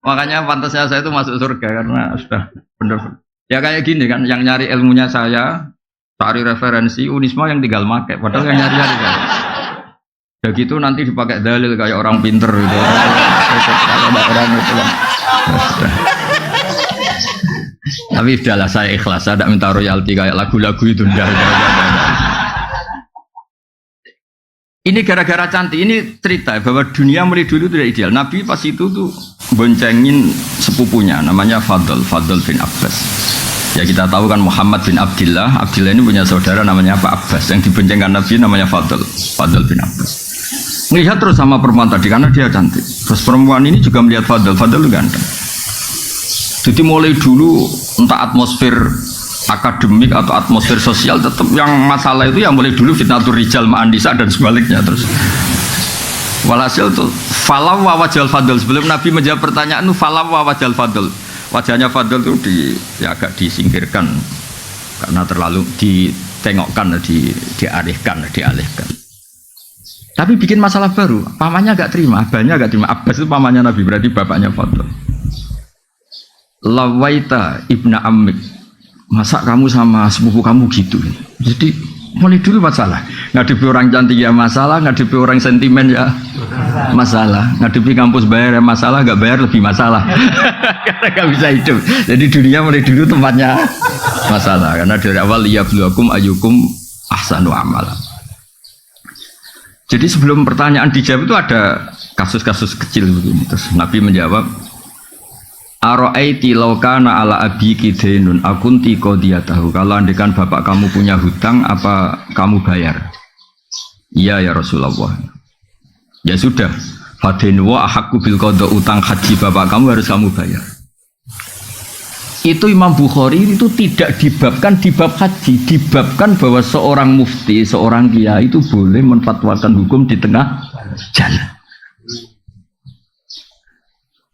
Makanya pantasnya saya itu masuk surga karena sudah benar. Ya kayak gini kan, yang nyari ilmunya saya, cari referensi, Unisma yang tinggal make, padahal yang nyari-nyari kan. Ya gitu nanti dipakai dalil kayak orang pinter gitu. Kalau orang itu kan. Tapi udahlah saya ikhlas, saya tidak minta royalti kayak lagu-lagu itu. Ini gara-gara cantik, ini cerita bahwa dunia mulai dulu tidak ideal. Nabi pas itu tuh boncengin sepupunya, namanya Fadl bin Abbas. Ya kita tahu kan Muhammad bin Abdillah. Abdillah ini punya saudara namanya Pak Abbas. Yang diboncengkan Nabi namanya Fadl bin Abbas. Melihat terus sama perempuan tadi karena dia cantik. Terus perempuan ini juga melihat Fadl itu ganteng. Jadi mulai dulu entah atmosfer akademik atau atmosfer sosial tetap yang masalah itu yang mulai dulu fitnatur rijal ma'andisa dan sebaliknya terus. Walhasil tuh falaw wa wajal Fadl, sebelum Nabi menjawab pertanyaan itu falaw wa wajal Fadl. Wajahnya Fadl itu agak disingkirkan karena terlalu ditengokkan, dialihkan. Tapi bikin masalah baru, pamannya agak terima, abahnya agak terima. Abbas itu pamannya Nabi, berarti bapaknya Fadl. Lawaita ibna ammik, masa kamu sama sepupu kamu gitu? Jadi mulai dulu masalah. Ngadepi orang cantik ya masalah, ngadepi orang sentimen ya masalah, ngadepi kampus bayar ya masalah, nggak bayar lebih masalah. Karena nggak bisa hidup. Jadi dunia mulai dulu tempatnya masalah. Karena dari awal liyabluwakum ayyukum ahsanu amala. Jadi sebelum pertanyaan dijawab itu ada kasus-kasus kecil begini. Terus Nabi menjawab, Aro'aiti laukana ala abiki dainun akunti qadiyatahu. Kalau andekan bapak kamu punya hutang, apa kamu bayar? Iya ya Rasulullah. Ya sudah, fadainu wa ahakku bil qada, utang haji bapak kamu harus kamu bayar. Itu Imam Bukhari itu tidak dibabkan di bab haji, dibabkan bahwa seorang mufti, seorang kiai itu boleh menfatwakan hukum di tengah jalan.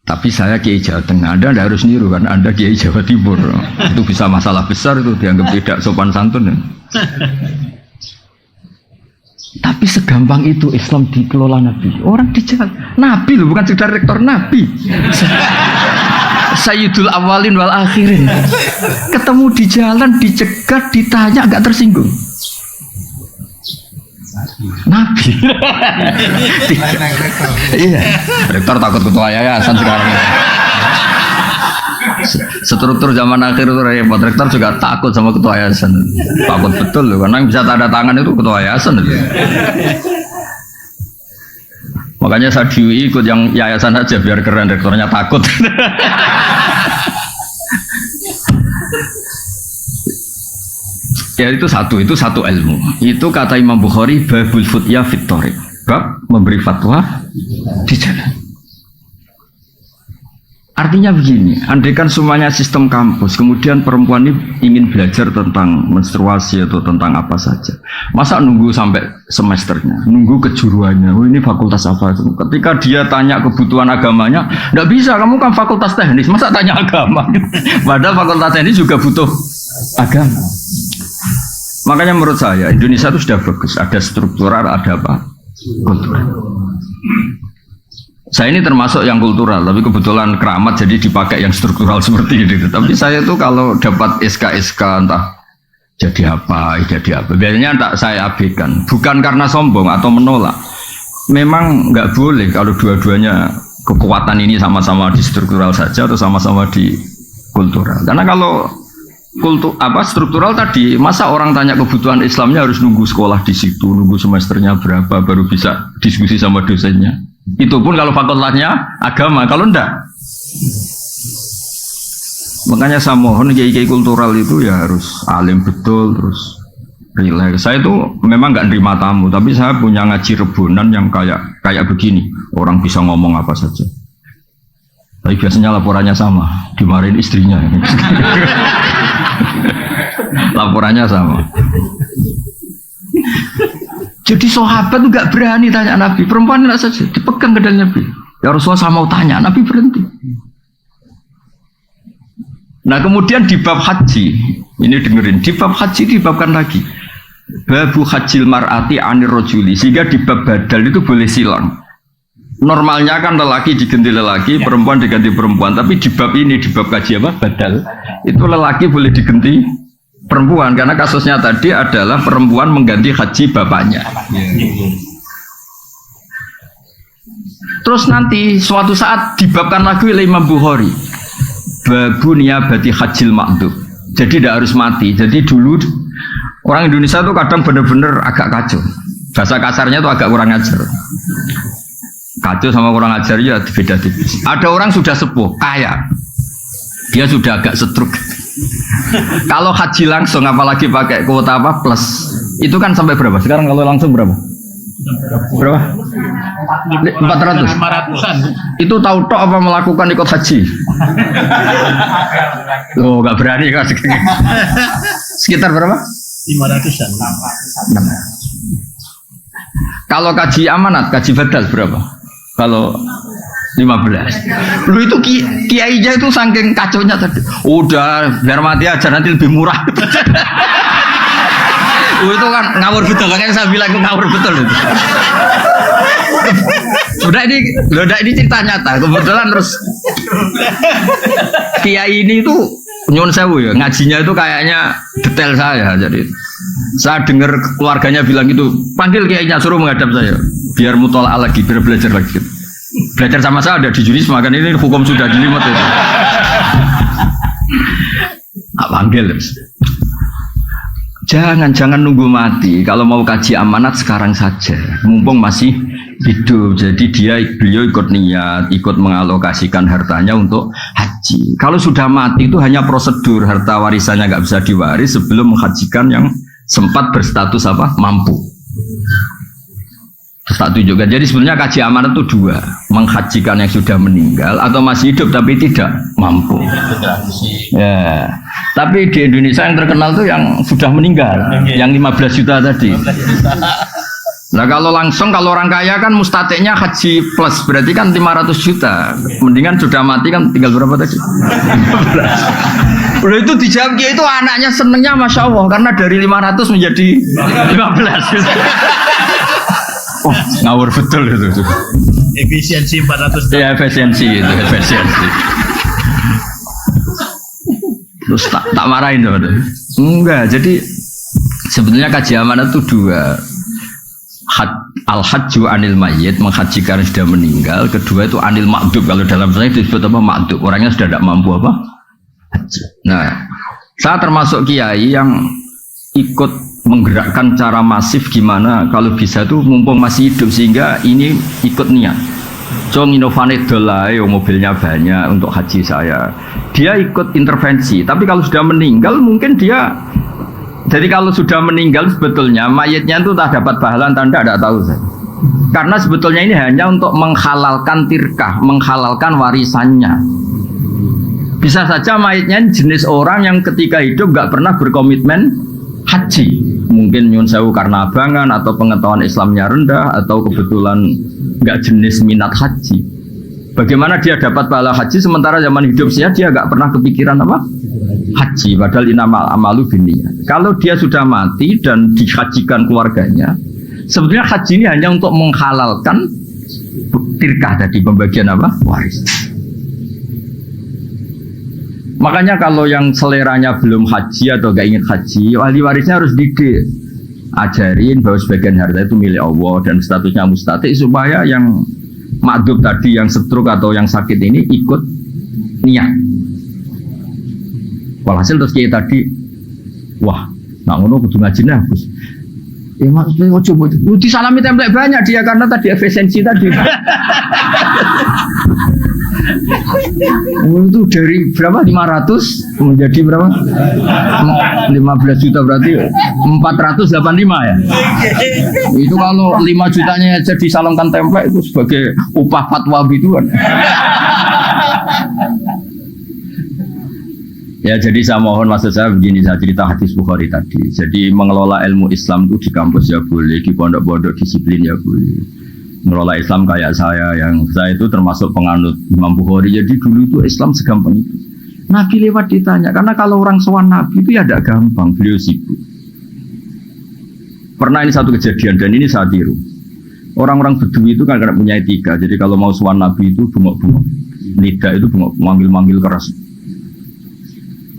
Tapi saya Kiai Jawa Tengah, Anda tidak harus niru kan, Anda Kiai Jawa Timur. Itu bisa masalah besar itu, dianggap tidak sopan santun. Tapi segampang itu Islam dikelola Nabi. Orang di jalan, Nabi loh, bukan sekedar rektor, Nabi. Sayyidul awalin wal akhirin. Ketemu di jalan, dicegat, ditanya, agak tersinggung. Nabi. Iya. Rektor takut ketua yayasan sekarang. Struktur zaman akhir itu repot. Rektor juga takut sama ketua yayasan. Takut betul loh, karena yang bisa tanda tangan itu ketua yayasan. Makanya saya di UI ikut yang yayasan aja biar keren, rektornya takut. Ya itu satu ilmu. Itu kata Imam Bukhari babul futya fit thoriq, bab memberi fatwa di jalan. Artinya begini, andaikan semuanya sistem kampus, kemudian perempuan ini ingin belajar tentang menstruasi atau tentang apa saja, masa nunggu sampai semesternya, nunggu kejuruannya, ini fakultas apa? Ketika dia tanya kebutuhan agamanya, tidak bisa, kamu kan fakultas teknis, masa tanya agama? Padahal fakultas teknis juga butuh agama. Makanya menurut saya Indonesia itu sudah bagus, ada struktural, ada apa? Kultural. Saya ini termasuk yang kultural, tapi kebetulan keramat jadi dipakai yang struktural seperti ini. Tapi saya itu kalau dapat SK entah jadi apa, biasanya tak saya abaikan. Bukan karena sombong atau menolak. Memang nggak boleh kalau dua-duanya kekuatan ini sama-sama di struktural saja atau sama-sama di kultural. Karena kalau struktural tadi, masa orang tanya kebutuhan Islamnya harus nunggu sekolah di situ, nunggu semesternya berapa baru bisa diskusi sama dosennya. Itu pun kalau fakultasnya agama, kalau enggak. Makanya saya mohon kiai-kiai kultural itu ya harus alim betul, terus rileks. Saya itu memang nggak nerima tamu, tapi saya punya ngaji rebunan yang kayak begini, orang bisa ngomong apa saja. Tapi biasanya laporannya sama, dimarahin istrinya. Laporannya sama. Jadi sahabat itu gak berani tanya Nabi, perempuan tidak saja, dipegang ke dalam Nabi. Ya Rasulullah saya mau tanya, Nabi berhenti. Nah kemudian di bab haji, ini dengerin, di bab haji dibabkan lagi. Babu hajil mar'ati anir rojuli, sehingga di bab badal itu boleh silang. Normalnya kan lelaki diganti lelaki, perempuan diganti perempuan. Tapi di bab ini, di bab kaji apa? Badal. Itu lelaki boleh diganti perempuan. Karena kasusnya tadi adalah perempuan mengganti haji bapaknya. Terus nanti suatu saat dibabkan lagi oleh Imam Bukhari. Babu niyabati hajil ma'dub. Jadi tidak harus mati. Jadi dulu orang Indonesia itu kadang benar-benar agak kacau. Bahasa kasarnya itu agak kurang ajar. Kacau sama kurang ajar ya beda tipis. Ada orang sudah sepuh, kaya. Dia sudah agak setruk. Kalau haji langsung apalagi pakai kuota apa plus. Itu kan sampai berapa? Sekarang kalau langsung berapa? Berapa? 400. 500-an. Itu tahu tok apa melakukan ikut haji? Oh, enggak berani kan. Sekitar berapa? 500-an. Kalau kaji amanat, kaji badal berapa? Kalau 15. Lu itu kiainya itu saking kacaunya tadi. Udah biar mati aja nanti lebih murah. Itu kan ngawur betul, makanya saya bilang itu ngawur betul itu. Sudah ini cerita nyata. Kebetulan terus kiai ini itu nyuwun sewu ya, ngajinya itu kayaknya detail saya. Jadi saya dengar keluarganya bilang itu, panggil kiainya suruh menghadap saya, biar mutola'ah lagi, biar belajar lagi. Belajar sama saya ada di Junis, makanya ini hukum sudah jelimet itu. Panggil terus. Jangan nunggu mati. Kalau mau kaji amanat sekarang saja, mumpung masih hidup. Jadi beliau ikut niat, ikut mengalokasikan hartanya untuk haji. Kalau sudah mati itu hanya prosedur, harta warisannya nggak bisa diwaris sebelum menghajikan yang sempat berstatus apa mampu. Tak tunjukkan. Jadi sebenarnya kaji amanat itu dua, menghajikan yang sudah meninggal atau masih hidup tapi tidak mampu. Ya. Tapi di Indonesia yang terkenal tuh yang sudah meninggal, yang 15 juta tadi. Nah kalau langsung kalau orang kaya kan mustatiknya haji plus berarti kan 500 juta. Mendingan sudah mati kan tinggal berapa tadi? 15. Udah itu dijawab itu anaknya senengnya masya Allah karena dari 500 menjadi 15. Oh, ngawur betul itu. Efisiensi 400. Ya efisiensi itu, efisiensi. Terus tak marahin tuh. Enggak, jadi sebenarnya kaji amanat itu dua. Al-hajju anil mayyit, menghajikan yang sudah meninggal. Kedua itu anil ma'dub, kalau dalam bahasa itu disebut apa ma'dub, orangnya sudah tidak mampu apa haji. Nah, saya termasuk kiai yang ikut menggerakkan cara masif gimana kalau bisa tuh mumpung masih hidup sehingga ini ikut niat. So inovane dolai mobilnya banyak untuk haji saya. Dia ikut intervensi, tapi kalau sudah meninggal mungkin dia. Jadi kalau sudah meninggal sebetulnya mayatnya itu tak dapat pahala tanda tidak tahu saya. Karena sebetulnya ini hanya untuk menghalalkan tirkah, menghalalkan warisannya. Bisa saja mayatnya jenis orang yang ketika hidup nggak pernah berkomitmen haji. Mungkin nyun sewu karena abangan atau pengetahuan Islamnya rendah atau kebetulan nggak jenis minat haji. Bagaimana dia dapat pahala haji sementara zaman hidup dia nggak pernah kepikiran apa haji. Padahal inamal amalu binniyat. Kalau dia sudah mati dan dihajikan keluarganya, sebetulnya haji ini hanya untuk menghalalkan tirkah tadi pembagian apa waris. Makanya kalau yang seleranya belum haji atau gak ingin haji, ahli warisnya harus ajarin bahwa sebagian harta itu milik Allah dan statusnya mustatik supaya yang ma'dub tadi, yang stroke atau yang sakit ini ikut niat. Walhasil terus kayak tadi, wah, nak ngono kudu ngaji Gus. Maksudnya coba disalami template banyak dia karena tadi efisiensi tadi. Itu dari berapa? 500 menjadi berapa? 15 juta berarti 485 ya. Itu kalau 5 jutanya aja disalonkan template itu sebagai upah fatwa bituan. Ya jadi saya mohon maksud saya begini, saya cerita hadis Bukhari tadi. Jadi mengelola ilmu Islam itu di kampus ya boleh, di pondok-pondok disiplin ya boleh. Mengelola Islam kayak saya itu termasuk penganut Imam Bukhari. Jadi dulu itu Islam segampang itu. Nabi lewat ditanya, karena kalau orang sowan Nabi itu ya tidak gampang, beliau sibuk. Pernah ini satu kejadian dan ini saya tiru. Orang-orang Bedui itu kan karena punya etika. Jadi kalau mau sowan Nabi itu bengok-bengok. Nida itu bengok, manggil-manggil keras.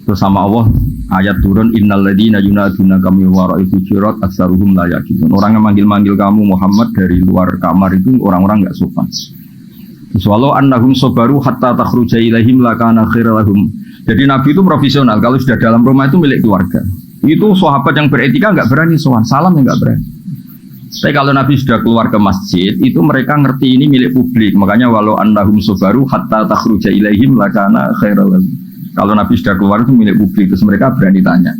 Terus sama Allah ayat turun innalladzina yunadunaka min wara'i hujurat aktsaruhum la yaqilun. Orang yang manggil-manggil kamu Muhammad dari luar kamar itu orang-orang enggak sopan. Walau annahum sabaru hatta takhruja ilaihim lakana khairal lahum. Jadi Nabi itu profesional. Kalau sudah dalam rumah itu milik keluarga. Itu sahabat yang beretika enggak berani sowan, salam enggak berani. Tapi kalau Nabi sudah keluar ke masjid, itu mereka ngerti ini milik publik. Makanya walau annahum sabaru hatta takhruja ilaihim lakana khairal lahum. Kalau Nabi sudah keluar itu milik publik, terus mereka berani tanya.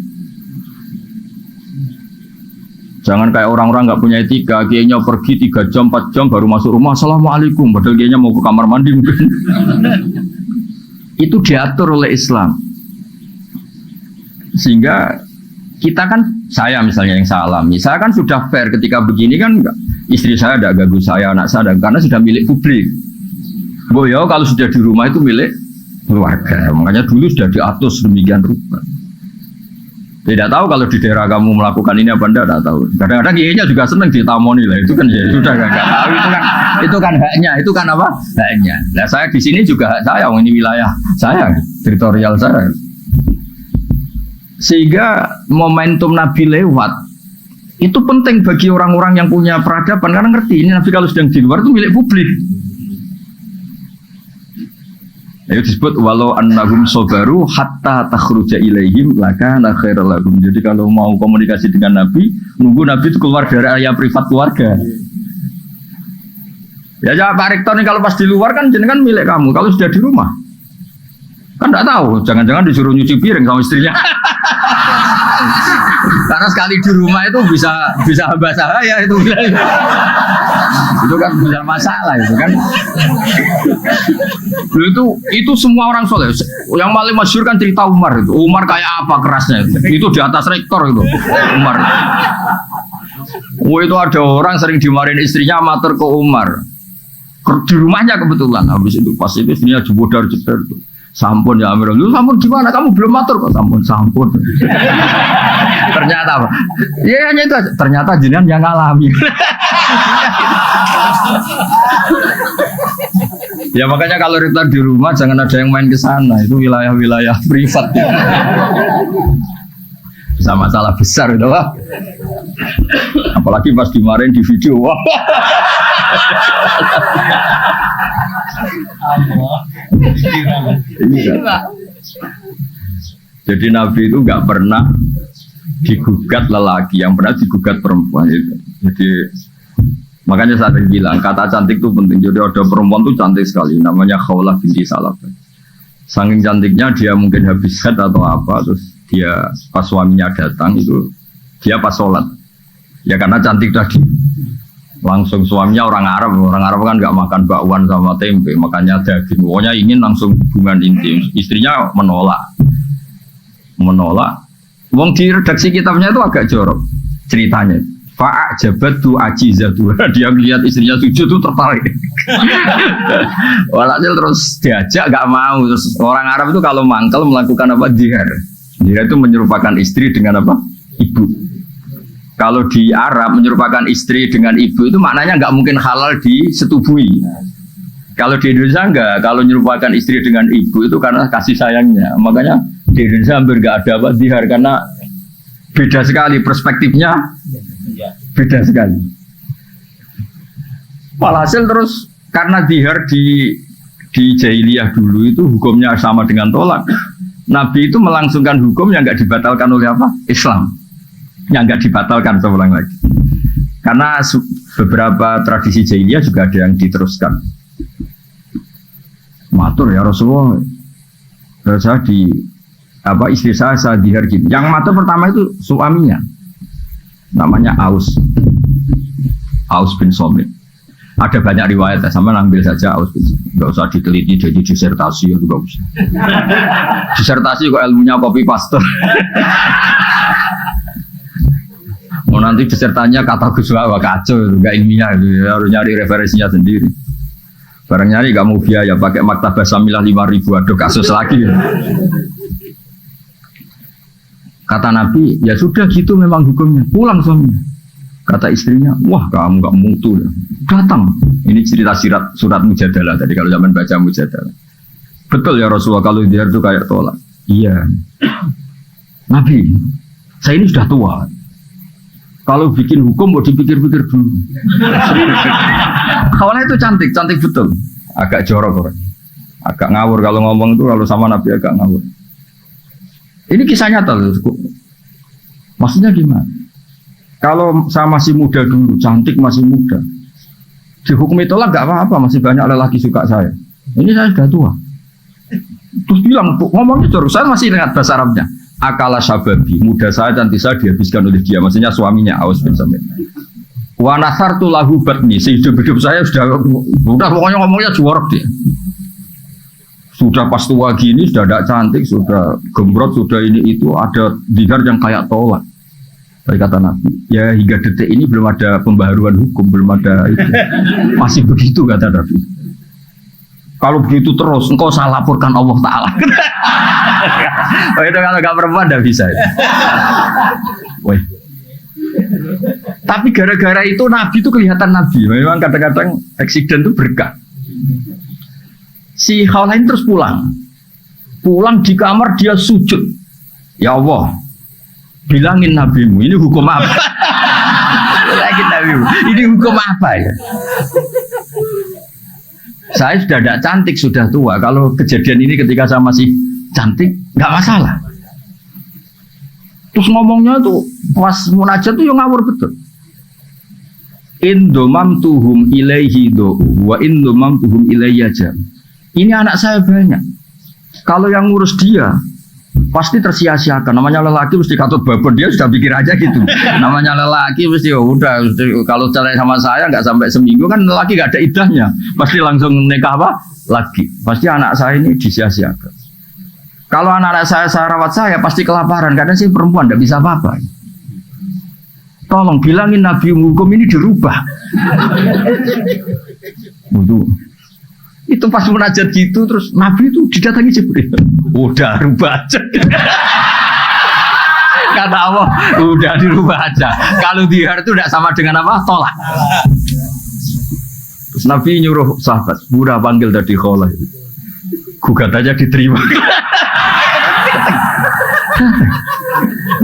Jangan kayak orang-orang nggak punya etika, kayaknya pergi 3 jam, 4 jam baru masuk rumah, assalamualaikum, padahal kayaknya mau ke kamar mandi mungkin. Itu diatur oleh Islam. Sehingga kita kan, saya misalnya yang saya alami, saya kan sudah fair ketika begini kan, istri saya ada ganggu saya, anak saya ada, karena sudah milik publik. Boyo kalau sudah di rumah itu milik keluarga, makanya dulu sudah diatur sedemikian rupa. Tidak tahu kalau di daerah kamu melakukan ini apa enggak, tahu. Kadang-kadang kiainya juga senang ditamoni lah, itu kan ya sudah nggak tahu, itu kan haknya, itu kan apa haknya. Nah saya di sini juga hak saya, ini wilayah saya, teritorial saya. Sehingga momentum Nabi lewat itu penting bagi orang-orang yang punya peradaban karena ngerti ini Nabi kalau sedang di luar itu milik publik. Itu disebut walau annahum sabaru hatta takhruja ilaihim lakana khairal lahum. Jadi kalau mau komunikasi dengan Nabi, nunggu Nabi itu keluar dari area privat keluarga. Ya Pak Rektor nih kalau pas di luar kan jenengan milik kamu. Kalau sudah di rumah kan enggak tahu, jangan-jangan disuruh nyuci piring sama istrinya. Karena sekali di rumah itu bisa hamba sahaya itu. Itu kan bisa masalah itu kan. Itu semua orang soleh. Yang paling masyhur kan cerita Umar itu. Umar kayak apa kerasnya itu di atas rektor itu Umar. Itu ada orang sering dimarahin istrinya matur ke Umar. Di rumahnya kebetulan. Habis itu pas itu istrinya jebodar-jedar tuh. Sampun ya Amirul, lu sampun gimana? Kamu belum matur kok sampun. Ternyata apa? Ya hanya itu. Ternyata jenengan yang ngalami. Ya makanya kalau rektor di rumah jangan ada yang main ke sana. Itu wilayah-wilayah privat. Bisa masalah besar itu lah. Apalagi pas dimarahin di video. Jadi Nabi itu nggak pernah digugat lelaki, yang pernah digugat perempuan itu. Jadi makanya saya bilang kata cantik itu penting. Jadi ada perempuan itu cantik sekali, namanya Khawlah binti Salaf. Saking cantiknya dia mungkin habis haid atau apa, terus dia pas suaminya datang itu dia pas sholat. Ya karena cantik tadi. Langsung suaminya orang Arab kan nggak makan bakwan sama tempe, makanya daging. Pokoknya ingin langsung hubungan intim. Istrinya menolak. Wong di redaksi kitabnya itu agak jorok ceritanya. Fa'ajabatu ajizatu. Dia melihat istrinya sujud itu tertarik. Walhasil terus diajak nggak mau. Terus orang Arab itu kalau mangkel melakukan apa? Jihad. Jihad itu menyerupakan istri dengan apa? Ibu. Kalau di Arab menyerupakan istri dengan ibu itu maknanya nggak mungkin halal disetubui. Kalau di Indonesia enggak, kalau menyerupakan istri dengan ibu itu karena kasih sayangnya. Makanya di Indonesia hampir nggak ada apa dihar karena beda sekali perspektifnya, beda sekali. Walhasil terus karena dihar di jahiliyah dulu itu hukumnya sama dengan tolak. Nabi itu melangsungkan hukum yang nggak dibatalkan oleh apa? Islam. Yang nggak dibatalkan, saya ulang lagi. Karena beberapa tradisi jahiliyah juga ada yang diteruskan. Matur ya Rasulullah. Saya istri saya dihar gini. Yang matur pertama itu suaminya, namanya Aus bin Somit. Ada banyak riwayat, sama ambil saja Aus bin Somit. Nggak usah diteliti jadi disertasi itu nggak usah. Disertasi kok ilmunya copy paste. Mau nanti disertanya kata Gus Wawa kacau itu, nggak ilmiah itu, harus nyari referensinya sendiri. Barang nyari nggak mau biaya, pakai maktabah Samilah 5.000, aduh kasus lagi. Kata Nabi, ya sudah gitu memang hukumnya, pulang suaminya. Kata istrinya, wah kamu nggak mutu ya. Datang. Ini cerita surat Mujadalah tadi kalau zaman baca Mujadalah. Betul ya Rasulullah kalau dia itu kayak tolak. Iya. Nabi, saya ini sudah tua. Kalau bikin hukum mau dipikir-pikir dulu. Kawannya itu cantik betul. Agak jorok orang. Agak ngawur kalau ngomong itu kalau sama Nabi agak ngawur. Ini kisah nyata loh. Maksudnya gimana? Kalau saya masih muda dulu, cantik masih muda, dihukum tolak nggak apa-apa, masih banyak lelaki suka saya. Ini saya sudah tua. Terus bilang, ngomongnya terus, saya masih ingat bahasa Arabnya. Akala syababi, muda saya cantik saya dihabiskan oleh dia, maksudnya suaminya Aus bin Samit. Wa nasartu lahu batni, sehidup-hidup saya sudah pokoknya ngomongnya jorok dia. Sudah pas tua gini, sudah tidak cantik, sudah gembrot, sudah ini itu, ada dikar yang kayak tolak. Baik kata Nabi, ya hingga detik ini belum ada pembaharuan hukum, belum ada itu. Masih begitu kata Nabi. Kalau begitu terus, engkau saya laporkan Allah Ta'ala. Oh itu kalau gak perempuan tidak bisa. Woi. Tapi gara-gara itu Nabi itu kelihatan Nabi. Memang kadang-kadang eksiden itu berkah. Si Khawlain terus pulang. Pulang di kamar dia sujud. Ya Allah, bilangin nabimu, ini hukum apa? Bilangin nabimu, ini hukum apa ya? Saya sudah tidak cantik, sudah tua. Kalau kejadian ini ketika saya masih cantik, nggak masalah. Terus ngomongnya tuh pas munajat tuh yang ngawur betul. Indomam tuhum ilaihi do, wa indomam tuhum ilayya jam. Ini anak saya banyak. Kalau yang ngurus dia pasti tersia-siakan. Namanya lelaki mesti katut babon, dia sudah pikir aja gitu. Namanya lelaki mesti udah kalau cerai sama saya nggak sampai seminggu kan lelaki nggak ada idahnya, pasti langsung nikah apa lagi. Pasti anak saya ini disia-siakan. Kalau anak saya rawat saya pasti kelaparan karena sih perempuan nggak bisa apa-apa. Tolong bilangin Nabi hukum ini dirubah. Itu pas munajat gitu terus Nabi itu didatangi Jibril. Udah rubah aja. Kata Allah, udah dirubah aja. Kalau dihar itu tidak sama dengan apa? Tolak. Terus Nabi nyuruh sahabat, udah panggil tadi Khawlah. Gugat aja diterima.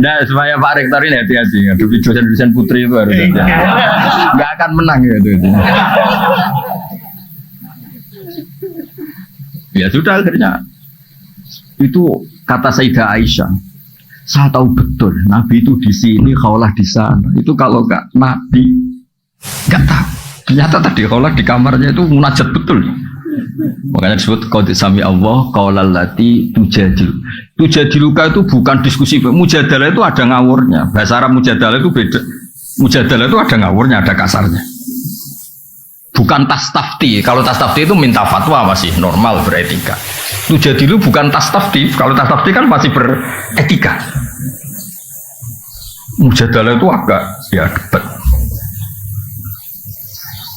Nah, supaya Pak Rektor ini hati-hati. Dosen-dosen putri itu harus hati-hati. Nggak akan menang gitu. Ya sudah akhirnya itu kata Sayyidah Aisyah. Saya tahu betul Nabi itu di sini, Khawlah di sana. Itu kalau nggak Nabi nggak tahu. Ternyata tadi Khawlah di kamarnya itu munajat betul. Makanya disebut qad sami Allah qaulal lati tujadil. Tujadiluka itu bukan diskusi. Mujadalah itu ada ngawurnya. Bahasa Arab mujadalah itu beda. Mujadalah itu ada ngawurnya, ada kasarnya. Bukan tastafti. Kalau tastafti itu minta fatwa masih normal beretika. Tujadilu bukan tastafti. Kalau tastafti kan masih beretika. Mujadalah itu agak ya debat.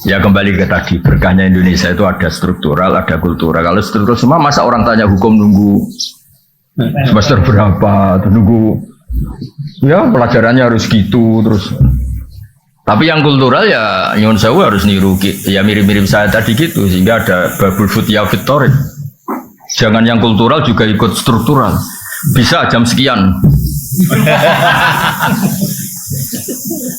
Ya kembali ke tadi, berkahnya Indonesia itu ada struktural, ada kultural. Kalau struktural semua, masa orang tanya hukum nunggu semester berapa, nunggu ya pelajarannya harus gitu terus. Tapi yang kultural ya Nyon Sewu harus niru ya mirip-mirip saya tadi gitu, sehingga ada babul futya fitorik. Jangan yang kultural juga ikut struktural. Bisa jam sekian.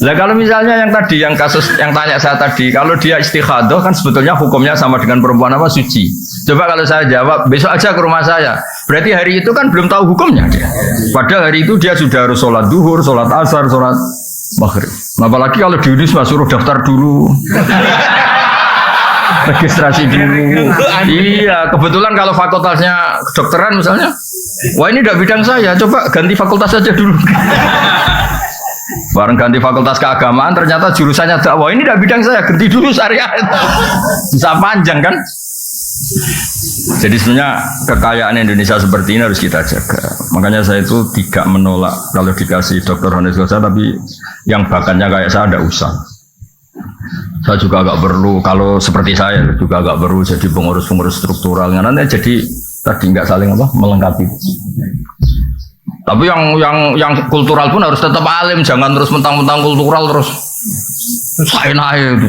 Nah kalau misalnya yang tadi, yang kasus yang tanya saya tadi, kalau dia istikhadah kan sebetulnya hukumnya sama dengan perempuan apa suci. Coba kalau saya jawab besok aja ke rumah saya, berarti hari itu kan belum tahu hukumnya dia. Padahal hari itu dia sudah harus sholat duhur, sholat asar, sholat maghrib. Apalagi kalau di Unisma suruh daftar dulu, registrasi dulu. Iya, kebetulan kalau fakultasnya kedokteran misalnya, wah ini tidak bidang saya, coba ganti fakultas saja dulu. Bareng ganti fakultas keagamaan ternyata jurusannya dakwah, ini tidak bidang saya, ganti dulu syariah. Bisa panjang kan? Jadi sebenarnya kekayaan Indonesia seperti ini harus kita jaga. Makanya saya itu tidak menolak kalau dikasih dokter Honoris Causa, tapi yang bakatnya kayak saya tidak usah. Saya juga agak perlu, kalau seperti saya juga agak perlu jadi pengurus-pengurus struktural. Nanti jadi tadi nggak saling apa melengkapi. Tapi yang kultural pun harus tetap alim, jangan terus mentang-mentang kultural terus Saya naik itu.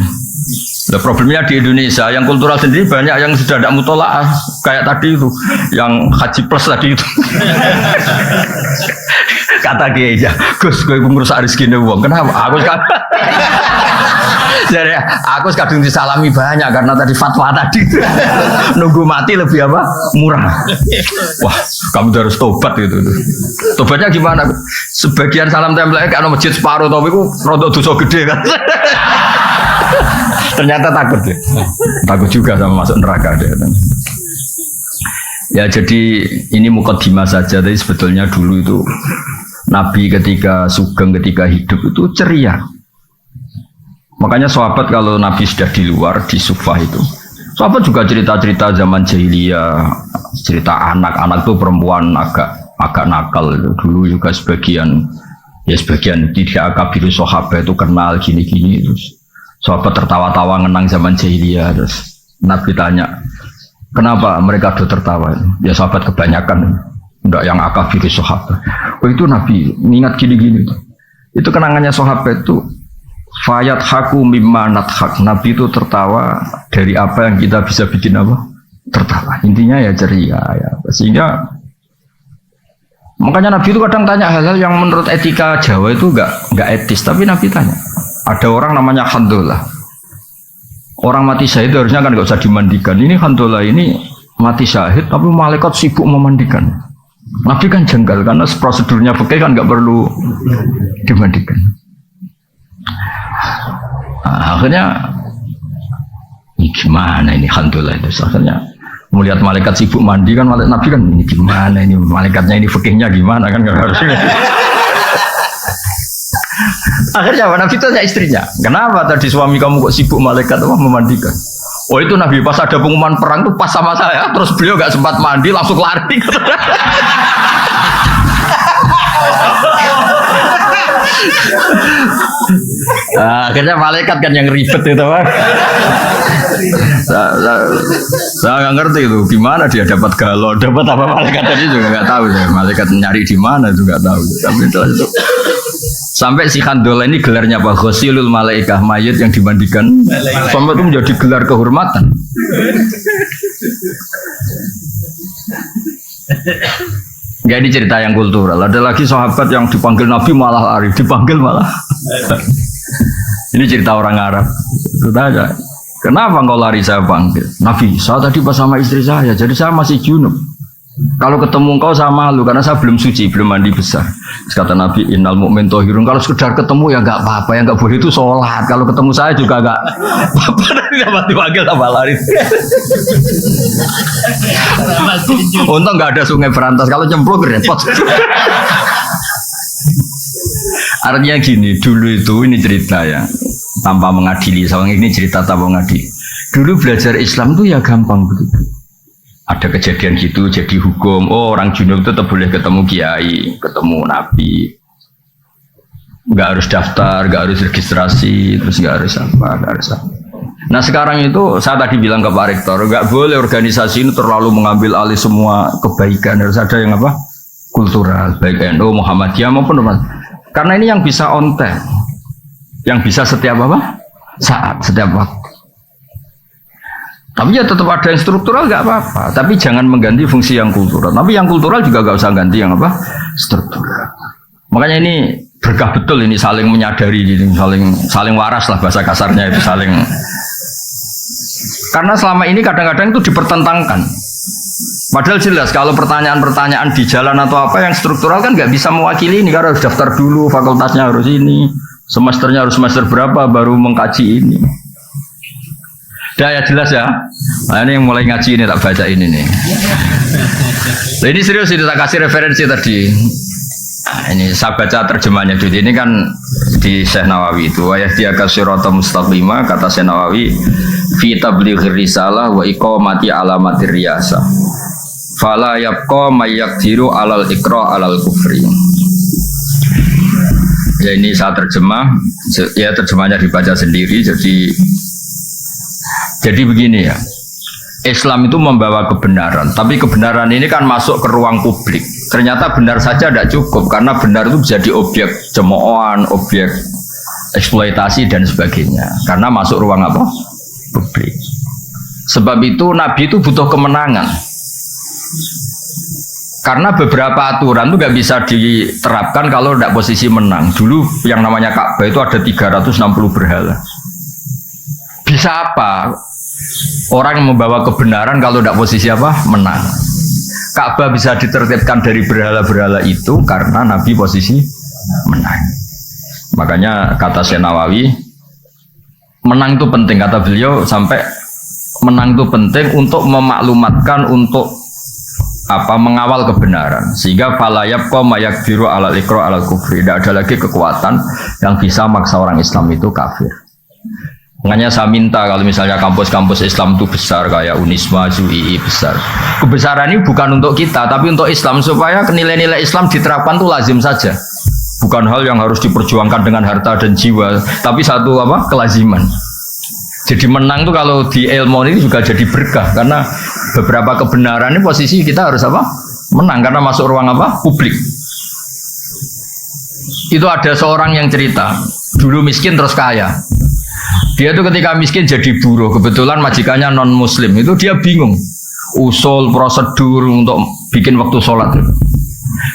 Nah, problemnya di Indonesia yang kultural sendiri banyak yang sudah tidak mutolaah kayak tadi itu, yang haji plus tadi itu. Kata Kiai aja, Gus, gue ngerusak rezeki wong. Kenapa? Jadi aku kadung disalami banyak karena tadi fatwa tadi. Nunggu mati lebih apa? Murah. Wah, kamu harus tobat gitu. Tobatnya gimana? Sebagian salam tempel karena masjid separuh tapi ku rodok dosa gede kan. Ternyata takut deh. Takut juga sama masuk neraka deh. Ya jadi ini mukadimah saja. Tapi sebetulnya dulu itu Nabi ketika sugeng, ketika hidup itu ceria. Makanya sahabat kalau Nabi sudah di luar, di Sufah itu, sahabat juga cerita-cerita zaman jahiliyah, cerita anak-anak tuh perempuan agak nakal itu. Dulu juga sebagian tidak akabiru sahabat itu kenal gini-gini terus. Sahabat tertawa-tawa ngenang zaman jahiliyah terus Nabi tanya, kenapa mereka do tertawa? Ya sahabat kebanyakan enggak yang akabiru sahabat. Oh itu Nabi ingat gini-gini. Itu kenangannya sahabat itu fayat haku mimma nathak. Nabi itu tertawa dari apa yang kita bisa bikin apa? Tertawa. Intinya ya ceria ya. Sehingga makanya Nabi itu kadang tanya hal-hal yang menurut etika Jawa itu enggak etis, tapi Nabi tanya. Ada orang namanya Handolah. Orang mati syahid harusnya kan enggak usah dimandikan. Ini Handolah ini mati syahid tapi malaikat sibuk memandikan. Nabi kan jengkel karena prosedurnya fikih kan enggak perlu dimandikan. Nah, akhirnya ini gimana ini Handolah itu akhirnya melihat malaikat sibuk mandi kan Nabi kan ini gimana ini malaikatnya ini fikihnya gimana kan nggak harus. Akhirnya Nabi itu tanya istrinya, kenapa tadi suami kamu kok sibuk malaikat apa memandikan? Oh itu Nabi pas ada pengumuman perang tuh pas sama saya, terus beliau nggak sempat mandi langsung lari. Nah, akhirnya malaikat kan yang ribet itu Pak. Saya nggak ngerti itu gimana dia dapat galon, dapat apa malaikat tadi juga nggak tahu saya. Malaikat nyari di mana juga tahu. Tapi itu sampai si Handolah ini gelarnya apa? Ghusilul malaikah, mayat yang dimandikan. Sampai itu menjadi gelar kehormatan. Gak ini cerita yang kultural. Ada lagi sahabat yang dipanggil Nabi malah lari, dipanggil malah. Ini cerita orang Arab. Itu aja. Kenapa engkau lari saya panggil? Nabi, saya tadi pas sama istri saya, jadi saya masih junub. Kalau ketemu engkau saya malu karena saya belum suci, belum mandi besar. Terus kata Nabi, innal mu'min thahirun. Kalau sekedar ketemu ya enggak apa-apa, yang enggak boleh itu sholat. Kalau ketemu saya juga enggak apa-apa. Dapat dipanggil tambah lari. Untung enggak ada sungai Berantas, kalau nyemplung repot. Artinya gini, dulu itu ini cerita ya, tanpa mengadili. Soalnya ini cerita tanpa mengadili. Dulu belajar Islam itu ya gampang begitu. Ada kejadian gitu, jadi hukum. Oh orang junub itu tetap boleh ketemu kiai, ketemu nabi. Nggak harus daftar, nggak harus registrasi, terus nggak harus apa. Nah sekarang itu saya tadi bilang ke Pak Rektor, nggak boleh organisasi ini terlalu mengambil alih semua kebaikan. Harus ada yang apa? Kultural, baik NU, Muhammadiyah maupun apa. Karena ini yang bisa on time, yang bisa setiap apa? Saat, setiap waktu. Tapi ya tetap ada yang struktural nggak apa-apa. Tapi jangan mengganti fungsi yang kultural. Tapi yang kultural juga nggak usah ganti yang apa? Struktural. Makanya ini berkah betul ini saling menyadari, saling waras lah bahasa kasarnya itu saling. Karena selama ini kadang-kadang itu dipertentangkan. Padahal jelas kalau pertanyaan-pertanyaan di jalan atau apa yang struktural kan nggak bisa mewakili ini karena harus daftar dulu, fakultasnya harus ini, semesternya harus semester berapa baru mengkaji ini. Dah ya jelas ya. Nah, ini yang mulai ngaji ini tak baca ini nih. Nah, ini serius ini tak kasih referensi tadi. Nah, ini saya baca terjemahnya dulu. Ini kan di Syekh Nawawi itu ayat dia kasyirata mustaqimah kata Syekh Nawawi fi tablighir risalah wa iqamati alamatir riyasah. Fala yabqa may yaqdiru alal iqra alal kufri. Ya ini saya terjemah. Ya terjemahnya dibaca sendiri jadi begini ya, Islam itu membawa kebenaran, tapi kebenaran ini kan masuk ke ruang publik. Ternyata benar saja tidak cukup, karena benar itu bisa jadi objek cemoohan, objek eksploitasi dan sebagainya. Karena masuk ruang apa? Publik. Sebab itu Nabi itu butuh kemenangan. Karena beberapa aturan itu nggak bisa diterapkan kalau tidak posisi menang. Dulu yang namanya Ka'bah itu ada 360 berhala. Bisa apa? Orang yang membawa kebenaran kalau tidak posisi apa? Menang. Ka'bah bisa ditertibkan dari berhala-berhala itu karena Nabi posisi menang. Makanya kata Syekh Nawawi, menang itu penting. Kata beliau sampai menang itu penting untuk memaklumatkan, untuk mengawal kebenaran, sehingga falayab kau mayak biru alal ikro alal kufri. Tidak ada lagi kekuatan yang bisa maksa orang Islam itu kafir. Makanya saya minta kalau misalnya kampus-kampus Islam itu besar kayak Unisma, UII besar, kebesaran ini bukan untuk kita tapi untuk Islam, supaya nilai-nilai Islam diterapkan itu lazim saja, bukan hal yang harus diperjuangkan dengan harta dan jiwa, tapi satu kelaziman. Jadi menang tuh kalau di ilmu ini juga jadi berkah, karena beberapa kebenaran ini posisi kita harus menang karena masuk ruang publik. Itu ada seorang yang cerita, dulu miskin terus kaya. Dia tuh ketika miskin jadi buruh, kebetulan majikannya non muslim, itu dia bingung usul prosedur untuk bikin waktu sholat.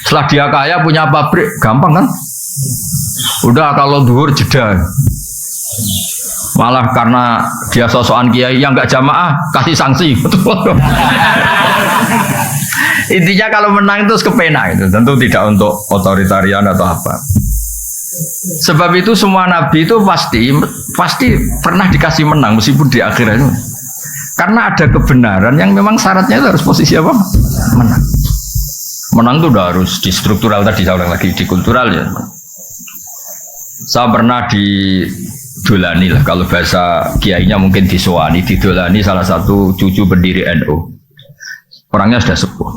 Setelah dia kaya punya pabrik, gampang kan? Udah kalau zuhur jeda. Malah karena dia sosokan kiai yang nggak jamaah kasih sanksi. Intinya kalau menang itu kepena itu, tentu tidak untuk otoritarian atau apa. Sebab itu semua nabi itu pasti pernah dikasih menang meskipun di akhirat itu. Karena ada kebenaran yang memang syaratnya itu harus posisi menang. Menang itu udah harus di struktural, tadi saya ulang lagi di kultural ya. Saya pernah didolani lah, kalau bahasa kiainya mungkin didolani salah satu cucu pendiri NU. Orangnya sudah sepuh.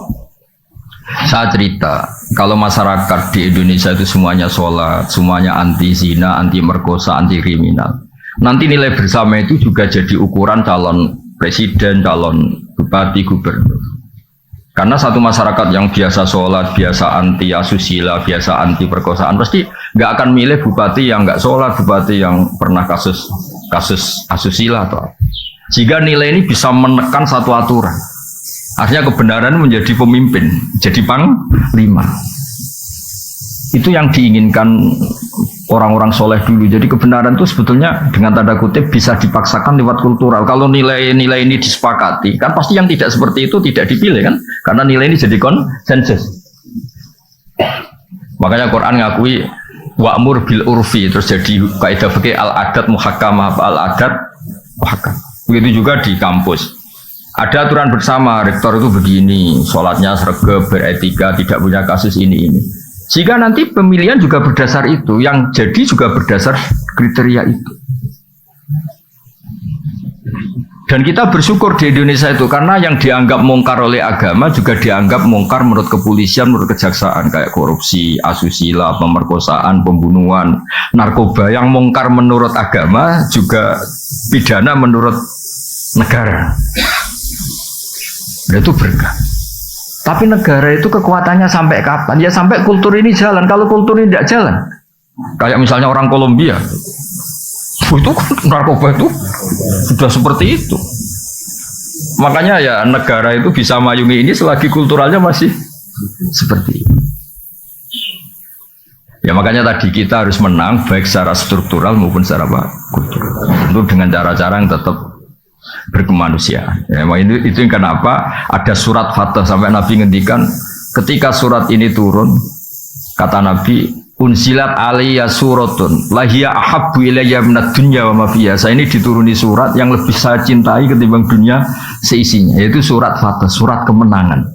Saya cerita, kalau masyarakat di Indonesia itu semuanya sholat, semuanya anti zina, anti merkosa, anti kriminal, nanti nilai bersama itu juga jadi ukuran calon presiden, calon bupati, gubernur. Karena satu masyarakat yang biasa sholat, biasa anti asusila, biasa anti perkosaan, pasti nggak akan milih bupati yang nggak sholat, bupati yang pernah kasus asusila atau apa. Jika nilai ini bisa menekan satu aturan, artinya kebenaran menjadi pemimpin, jadi panglima. Itu yang diinginkan orang-orang soleh dulu. Jadi kebenaran itu sebetulnya dengan tanda kutip bisa dipaksakan lewat kultural. Kalau nilai-nilai ini disepakati, kan pasti yang tidak seperti itu tidak dipilih kan? Karena nilai ini jadi konsensus. Makanya Quran ngakui wa'mur bil urfi, terus jadi kaidah fikih al-adat muhakkamah, al-adat muhakkam. Begitu juga di kampus. Ada aturan bersama, rektor itu begini, sholatnya sregep, beretika, tidak punya kasus ini. Jika nanti pemilihan juga berdasar itu, yang jadi juga berdasar kriteria itu. Dan kita bersyukur di Indonesia itu, karena yang dianggap mungkar oleh agama juga dianggap mungkar menurut kepolisian, menurut kejaksaan, kayak korupsi, asusila, pemerkosaan, pembunuhan, narkoba. Yang mungkar menurut agama juga pidana menurut negara. Itu berkah. Tapi negara itu kekuatannya sampai kapan? Ya sampai kultur ini jalan. Kalau kultur ini tidak jalan, kayak misalnya orang Kolombia, itu narkoba itu sudah seperti itu. Makanya ya negara itu bisa mayungi ini selagi kulturalnya masih seperti itu. Ya makanya tadi kita harus menang baik secara struktural maupun secara kultural. Tentu dengan cara-cara yang tetap berkemanusiaan. Ya, itu kenapa ada surat Fatah sampai Nabi ngendikan ketika surat ini turun, kata Nabi, unsilat aliyya suratun lahiya ahabbu ilayya minad dunya wa ma fiha. Saya ini dituruni surat yang lebih saya cintai ketimbang dunia seisinya, yaitu surat Fatah, surat kemenangan.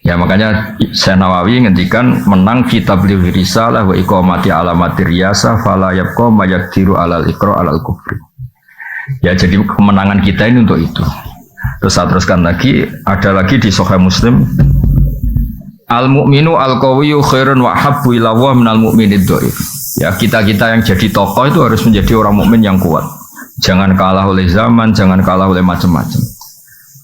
Ya makanya Syekh Nawawi ngendikan menang kitab risalah wa iqamati alamatir riyasa fala yabqa mayaqdiru alal iqra alal kufri. Ya jadi kemenangan kita ini untuk itu. Terus saya teruskan lagi, ada lagi di Sahih Muslim, al mu'minu al qawiyyu khairun wa habbu ila Allah minal mu'minid dhaif. Ya kita-kita yang jadi tokoh itu harus menjadi orang mukmin yang kuat. Jangan kalah oleh zaman, jangan kalah oleh macam-macam.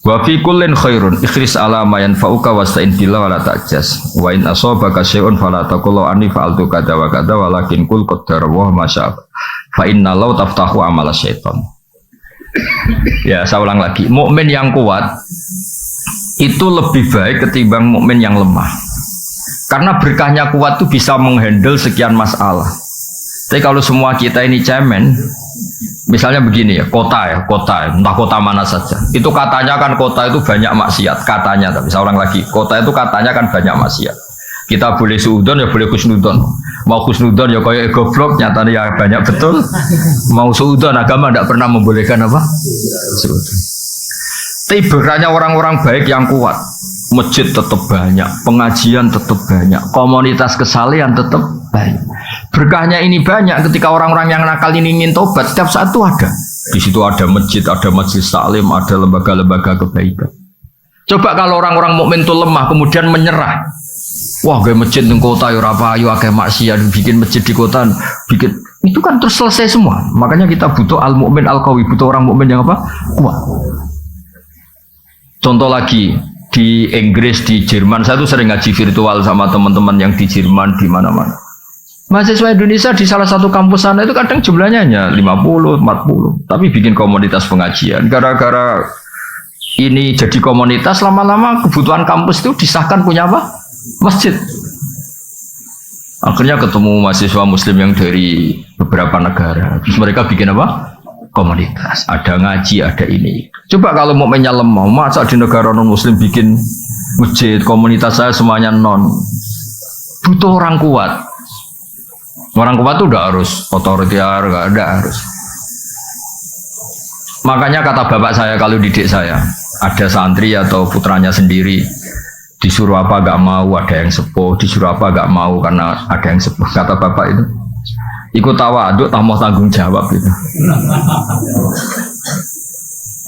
Wa fi kullin khairun ikhris ala ma yanfa'uka wasta'in billah wala ta'jas. Wa in asabaka syai'un fala taqul anni fa'altu kadza wa kadza walakin qul qaddara wa ma syaa. Fa inna law taftahu amala syaitan. Ya, saya ulang lagi. Mukmin yang kuat itu lebih baik ketimbang mukmin yang lemah. Karena berkahnya kuat itu bisa menghandle sekian masalah. Tapi kalau semua kita ini cemen, misalnya begini ya, kota, entah kota mana saja. Itu katanya kan kota itu banyak maksiat, katanya. Tapi saya ulang lagi, kota itu katanya kan banyak maksiat. Kita boleh suudon ya boleh kusnudon. Mau kusnudon ya kayak goblok, nyatanya ya banyak betul. Mau suudon, agama tidak pernah membolehkan apa? Suudon. Tapi berkahnya orang-orang baik yang kuat. Masjid tetap banyak, pengajian tetap banyak, komunitas kesalehan tetap banyak. Berkahnya ini banyak ketika orang-orang yang nakal ini ingin tobat, setiap saat itu ada. Di situ ada masjid, ada majelis taklim, ada lembaga-lembaga kebaikan. Coba kalau orang-orang mukmin itu lemah kemudian menyerah. Wah, kayak masjid di kota ya ora payu akeh maksiat, bikin masjid di kota, bikin itu kan terus selesai semua. Makanya kita butuh al-mukmin al-qawi, butuh orang mukmin yang apa? Kuat. Contoh lagi di Inggris, di Jerman, saya tuh sering ngaji virtual sama teman-teman yang di Jerman di mana-mana. Mahasiswa Indonesia di salah satu kampus sana itu kadang jumlahnya hanya 50, 40, tapi bikin komunitas pengajian. Gara-gara ini jadi komunitas, lama-lama kebutuhan kampus itu disahkan punya apa? Masjid. Akhirnya ketemu mahasiswa muslim yang dari beberapa negara. Terus mereka bikin apa? Komunitas. Ada ngaji, ada ini. Coba kalau mukminnya lemah, masa di negara non muslim bikin masjid, komunitas saya semuanya non. Butuh orang kuat. Orang kuat itu udah harus otoriter, nggak ada harus. Makanya kata bapak saya kalau didik saya, ada santri atau putranya sendiri disuruh apa gak mau, ada yang sepuh, disuruh apa gak mau karena ada yang sepuh. Kata bapak itu, ikut tawaduk, tak mau tanggung jawab gitu.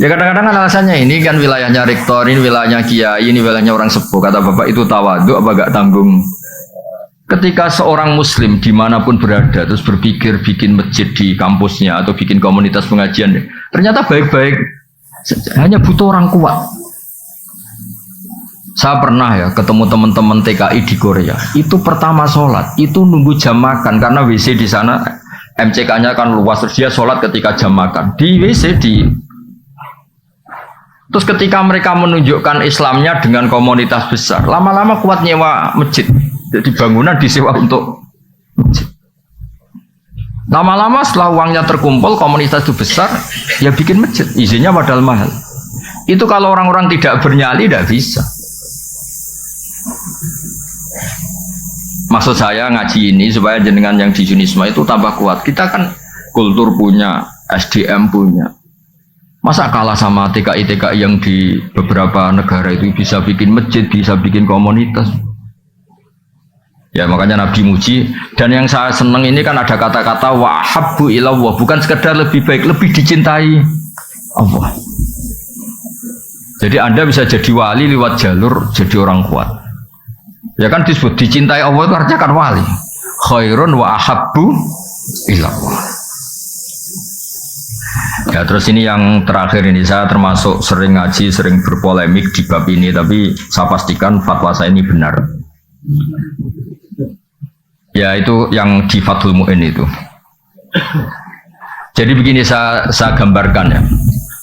Ya kadang-kadang kan alasannya ini kan wilayahnya rektor, ini wilayahnya kiai, ini wilayahnya orang sepuh. Kata bapak itu tawaduk apa gak tanggung. Ketika seorang muslim dimanapun berada terus berpikir bikin masjid di kampusnya atau bikin komunitas pengajian, ternyata baik-baik, hanya butuh orang kuat. Saya pernah ya ketemu teman-teman TKI di Korea. Itu pertama sholat, itu nunggu jam makan karena WC di sana MCK-nya kan luas, terus dia sholat ketika jam makan di WC di. Terus ketika mereka menunjukkan Islamnya dengan komunitas besar, lama-lama kuat nyewa masjid. Jadi bangunan disewa untuk masjid. Lama-lama setelah uangnya terkumpul, komunitas itu besar, ya bikin masjid. Izinnya padahal mahal. Itu kalau orang-orang tidak bernyali tidak bisa. Maksud saya ngaji ini supaya jenengan yang di Yunisma itu tambah kuat. Kita kan kultur punya, SDM punya. Masa kalah sama TKI-TKI yang di beberapa negara itu bisa bikin masjid, bisa bikin komunitas. Ya makanya Nabi muji. Dan yang saya senang ini kan ada kata-kata wahabbu ilallah, bukan sekedar lebih baik, lebih dicintai Allah. Jadi Anda bisa jadi wali lewat jalur jadi orang kuat. Ya kan disebut dicintai Allah itu artinya kan wali. Khairun wa ahabbu ilallah. Ya terus ini yang terakhir ini, saya termasuk sering ngaji, sering berpolemik di bab ini, tapi saya pastikan fatwa saya ini benar. Ya itu yang di Fathul Mu'in itu. Jadi begini saya gambarkan ya.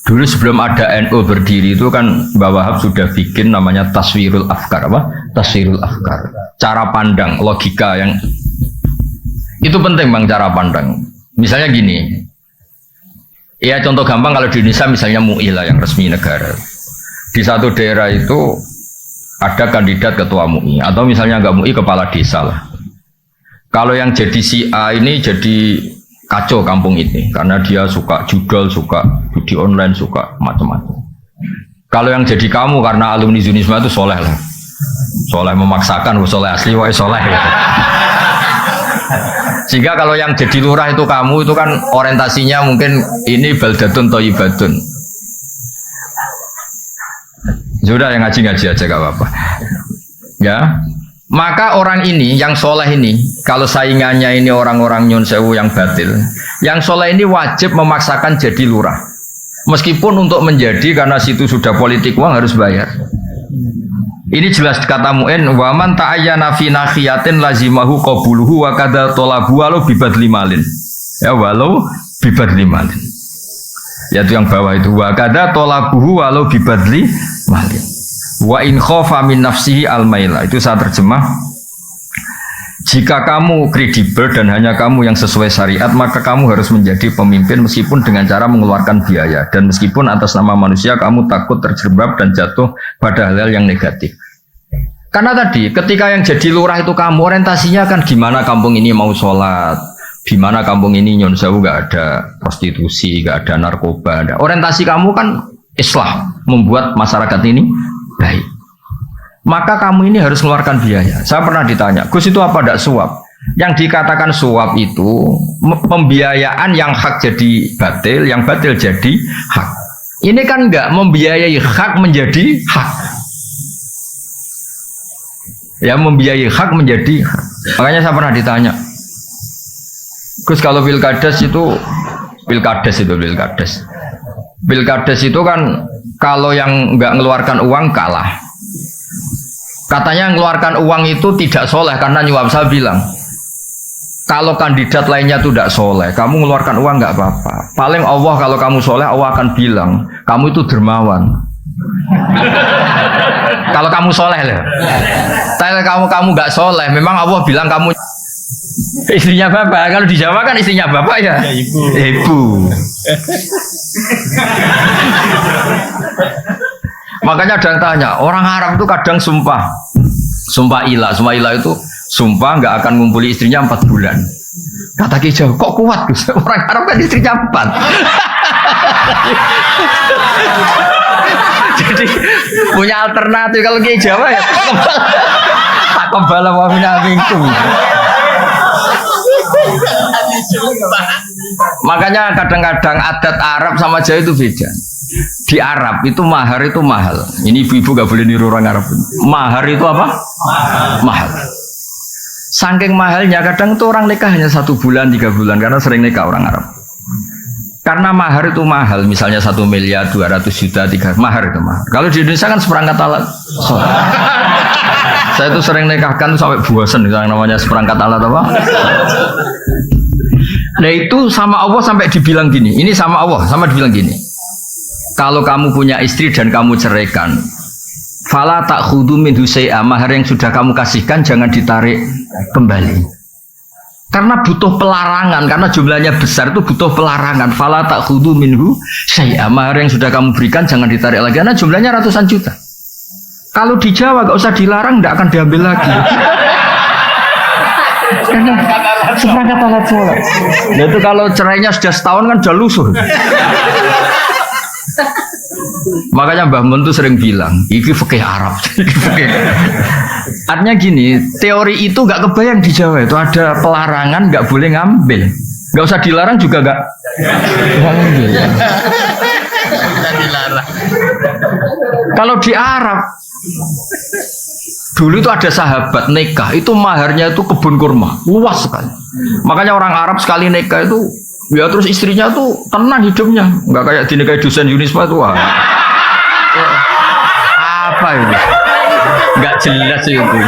Dulu sebelum ada NU berdiri itu kan Mbah Wahab sudah bikin namanya Taswirul Afkar, apa? Taswirul Afkar. Cara pandang, logika yang itu penting Bang, cara pandang. Misalnya gini. Ya contoh gampang kalau di Indonesia misalnya MUI lah yang resmi negara. Di satu daerah itu ada kandidat ketua MUI atau misalnya enggak MUI kepala desa lah. Kalau yang jadi si A ini jadi kacau kampung ini karena dia suka judol, suka judi online, suka macam-macam. Kalau yang jadi kamu karena alumni Yunisma itu soleh lah, soleh memaksakan, soleh asli, wah soleh gitu. Sehingga kalau yang jadi lurah itu kamu itu kan orientasinya mungkin ini baldatun thayyibatun. Sudah yang ngaji-ngaji aja gak apa-apa. Ya. Maka orang ini, yang soleh ini, kalau saingannya ini orang-orang nyun sewu yang batil, yang soleh ini wajib memaksakan jadi lurah. Meskipun untuk menjadi karena situ sudah politik uang harus bayar. Ini jelas kata Mu'in, wa man ta'ayyana fi nakhiyatin lazimahu qabuluhu wa kadza talabu walau bibadli malin. Ya walau bibadli malin. Yaitu yang bawah itu wa kadza talabuhu walau bibadli malin. Wa in khafa min nafsihi al-maila. Itu saya terjemah. Jika kamu kredibel dan hanya kamu yang sesuai syariat, maka kamu harus menjadi pemimpin meskipun dengan cara mengeluarkan biaya. Dan meskipun atas nama manusia kamu takut terjerembab dan jatuh pada hal-hal yang negatif. Karena tadi ketika yang jadi lurah itu kamu, orientasinya kan gimana kampung ini mau sholat, gimana kampung ini nyon sewu gak ada prostitusi, gak ada narkoba. Orientasi kamu kan islah, membuat masyarakat ini baik. Maka kamu ini harus mengeluarkan biaya. Saya pernah ditanya, Gus itu apa tidak suap? Yang dikatakan suap itu pembiayaan yang hak jadi batil, yang batil jadi hak. Ini kan enggak membiayai hak menjadi hak. Ya membiayai hak menjadi hak. Makanya saya pernah ditanya, Gus kalau pilkades itu itu kan kalau yang enggak mengeluarkan uang kalah. Katanya mengeluarkan uang itu tidak soleh karena nyuap. Saya bilang kalau kandidat lainnya itu tidak soleh, kamu mengeluarkan uang nggak apa-apa. Paling Allah kalau kamu soleh, Allah akan bilang kamu itu dermawan. Kalau kamu soleh loh. Tapi kamu nggak soleh, memang Allah bilang kamu istrinya bapak. Kalau di Jawa kan istrinya bapak ya, ibu. Makanya ada yang tanya, orang Arab itu kadang sumpah ilah itu sumpah nggak akan ngumpuli istrinya 4 bulan. Kata Ki Jawa, kok kuat Gus? Orang Arab kan istrinya 4. Jadi punya alternatif. Kalau Ki Jawa ya tak kebal wa minkum. Makanya kadang-kadang adat Arab sama Jawa itu beda. Di Arab itu mahar itu mahal. Ini ibu-ibu gak boleh niru orang Arab. Mahar itu apa? Mahal. Saking mahalnya kadang itu orang nikah hanya 1 bulan 3 bulan karena sering nikah orang Arab. Karena mahar itu mahal. Misalnya 1 miliar 200 juta 3 mahar itu mahal. Kalau di Indonesia kan seperangkat alat. Saya itu sering nikahkan sampai bosan yang namanya seperangkat alat apa? Nah itu sama Allah sampai dibilang gini. Ini sama Allah sama dibilang gini. Kalau kamu punya istri dan kamu ceraikan, fala ta'khudhu minhu syai'a, mahar yang sudah kamu kasihkan jangan ditarik kembali. Karena butuh pelarangan, karena jumlahnya besar itu butuh pelarangan. Fala ta'khudhu minhu syai'a, mahar yang sudah kamu berikan jangan ditarik lagi karena jumlahnya ratusan juta. Kalau di Jawa gak usah dilarang, gak akan diambil lagi. Karena seperangkat alat sholat. Nah itu kalau cerainya sudah setahun kan sudah lusuh. Makanya Mbah Mun tuh sering bilang, ini fikih Arab. Artinya gini, teori itu gak kebayang di Jawa itu ada pelarangan gak boleh ngambil, gak usah dilarang juga gak ngambil. Kalau di Arab dulu itu ada sahabat nikah itu maharnya itu kebun kurma luas sekali. Makanya orang Arab sekali nikah itu ya terus istrinya tuh tenang hidupnya, nggak kayak dinikahi dosen Unisba tuh. Apa ini? Nggak jelas itu.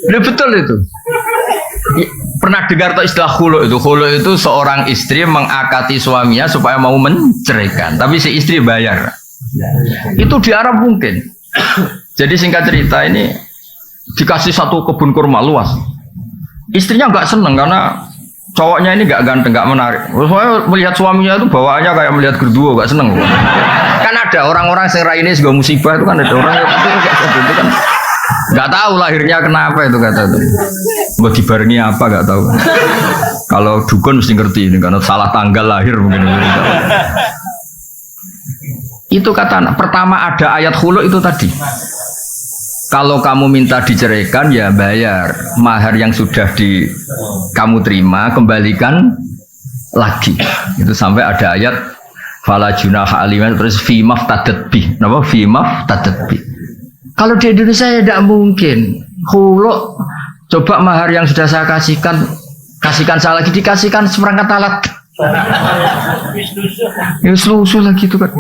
Udah betul itu. Pernah dengar tuh istilah khulu itu? Khulu itu seorang istri mengakati suaminya supaya mau menceraikan, tapi si istri bayar. Itu di Arab mungkin. Jadi singkat cerita ini dikasih 1 kebun kurma luas. Istrinya nggak seneng karena cowoknya ini nggak ganteng, nggak menarik. Soalnya melihat suaminya itu bawaannya kayak melihat gerduo, nggak seneng. Kan ada orang-orang yang ini juga musibah itu kan ada orang yang itu kan nggak tahu lahirnya kenapa itu kata itu. Mau dibarengi apa nggak tahu. Kalau dukun mesti ngerti ini karena salah tanggal lahir mungkin. Itu kata pertama ada ayat khulu itu tadi. Kalau kamu minta diceraikan ya bayar mahar yang sudah kamu terima kembalikan lagi. Itu sampai ada ayat fala junaha aliman terus fi maftadat bi. Napa fi maftadat bi. Kalau di Indonesia ya tidak mungkin. Khulu coba mahar yang sudah saya kasihkan kasihkan saya lagi, dikasihkan seperangkat alat. Ya usul lagi itu kan.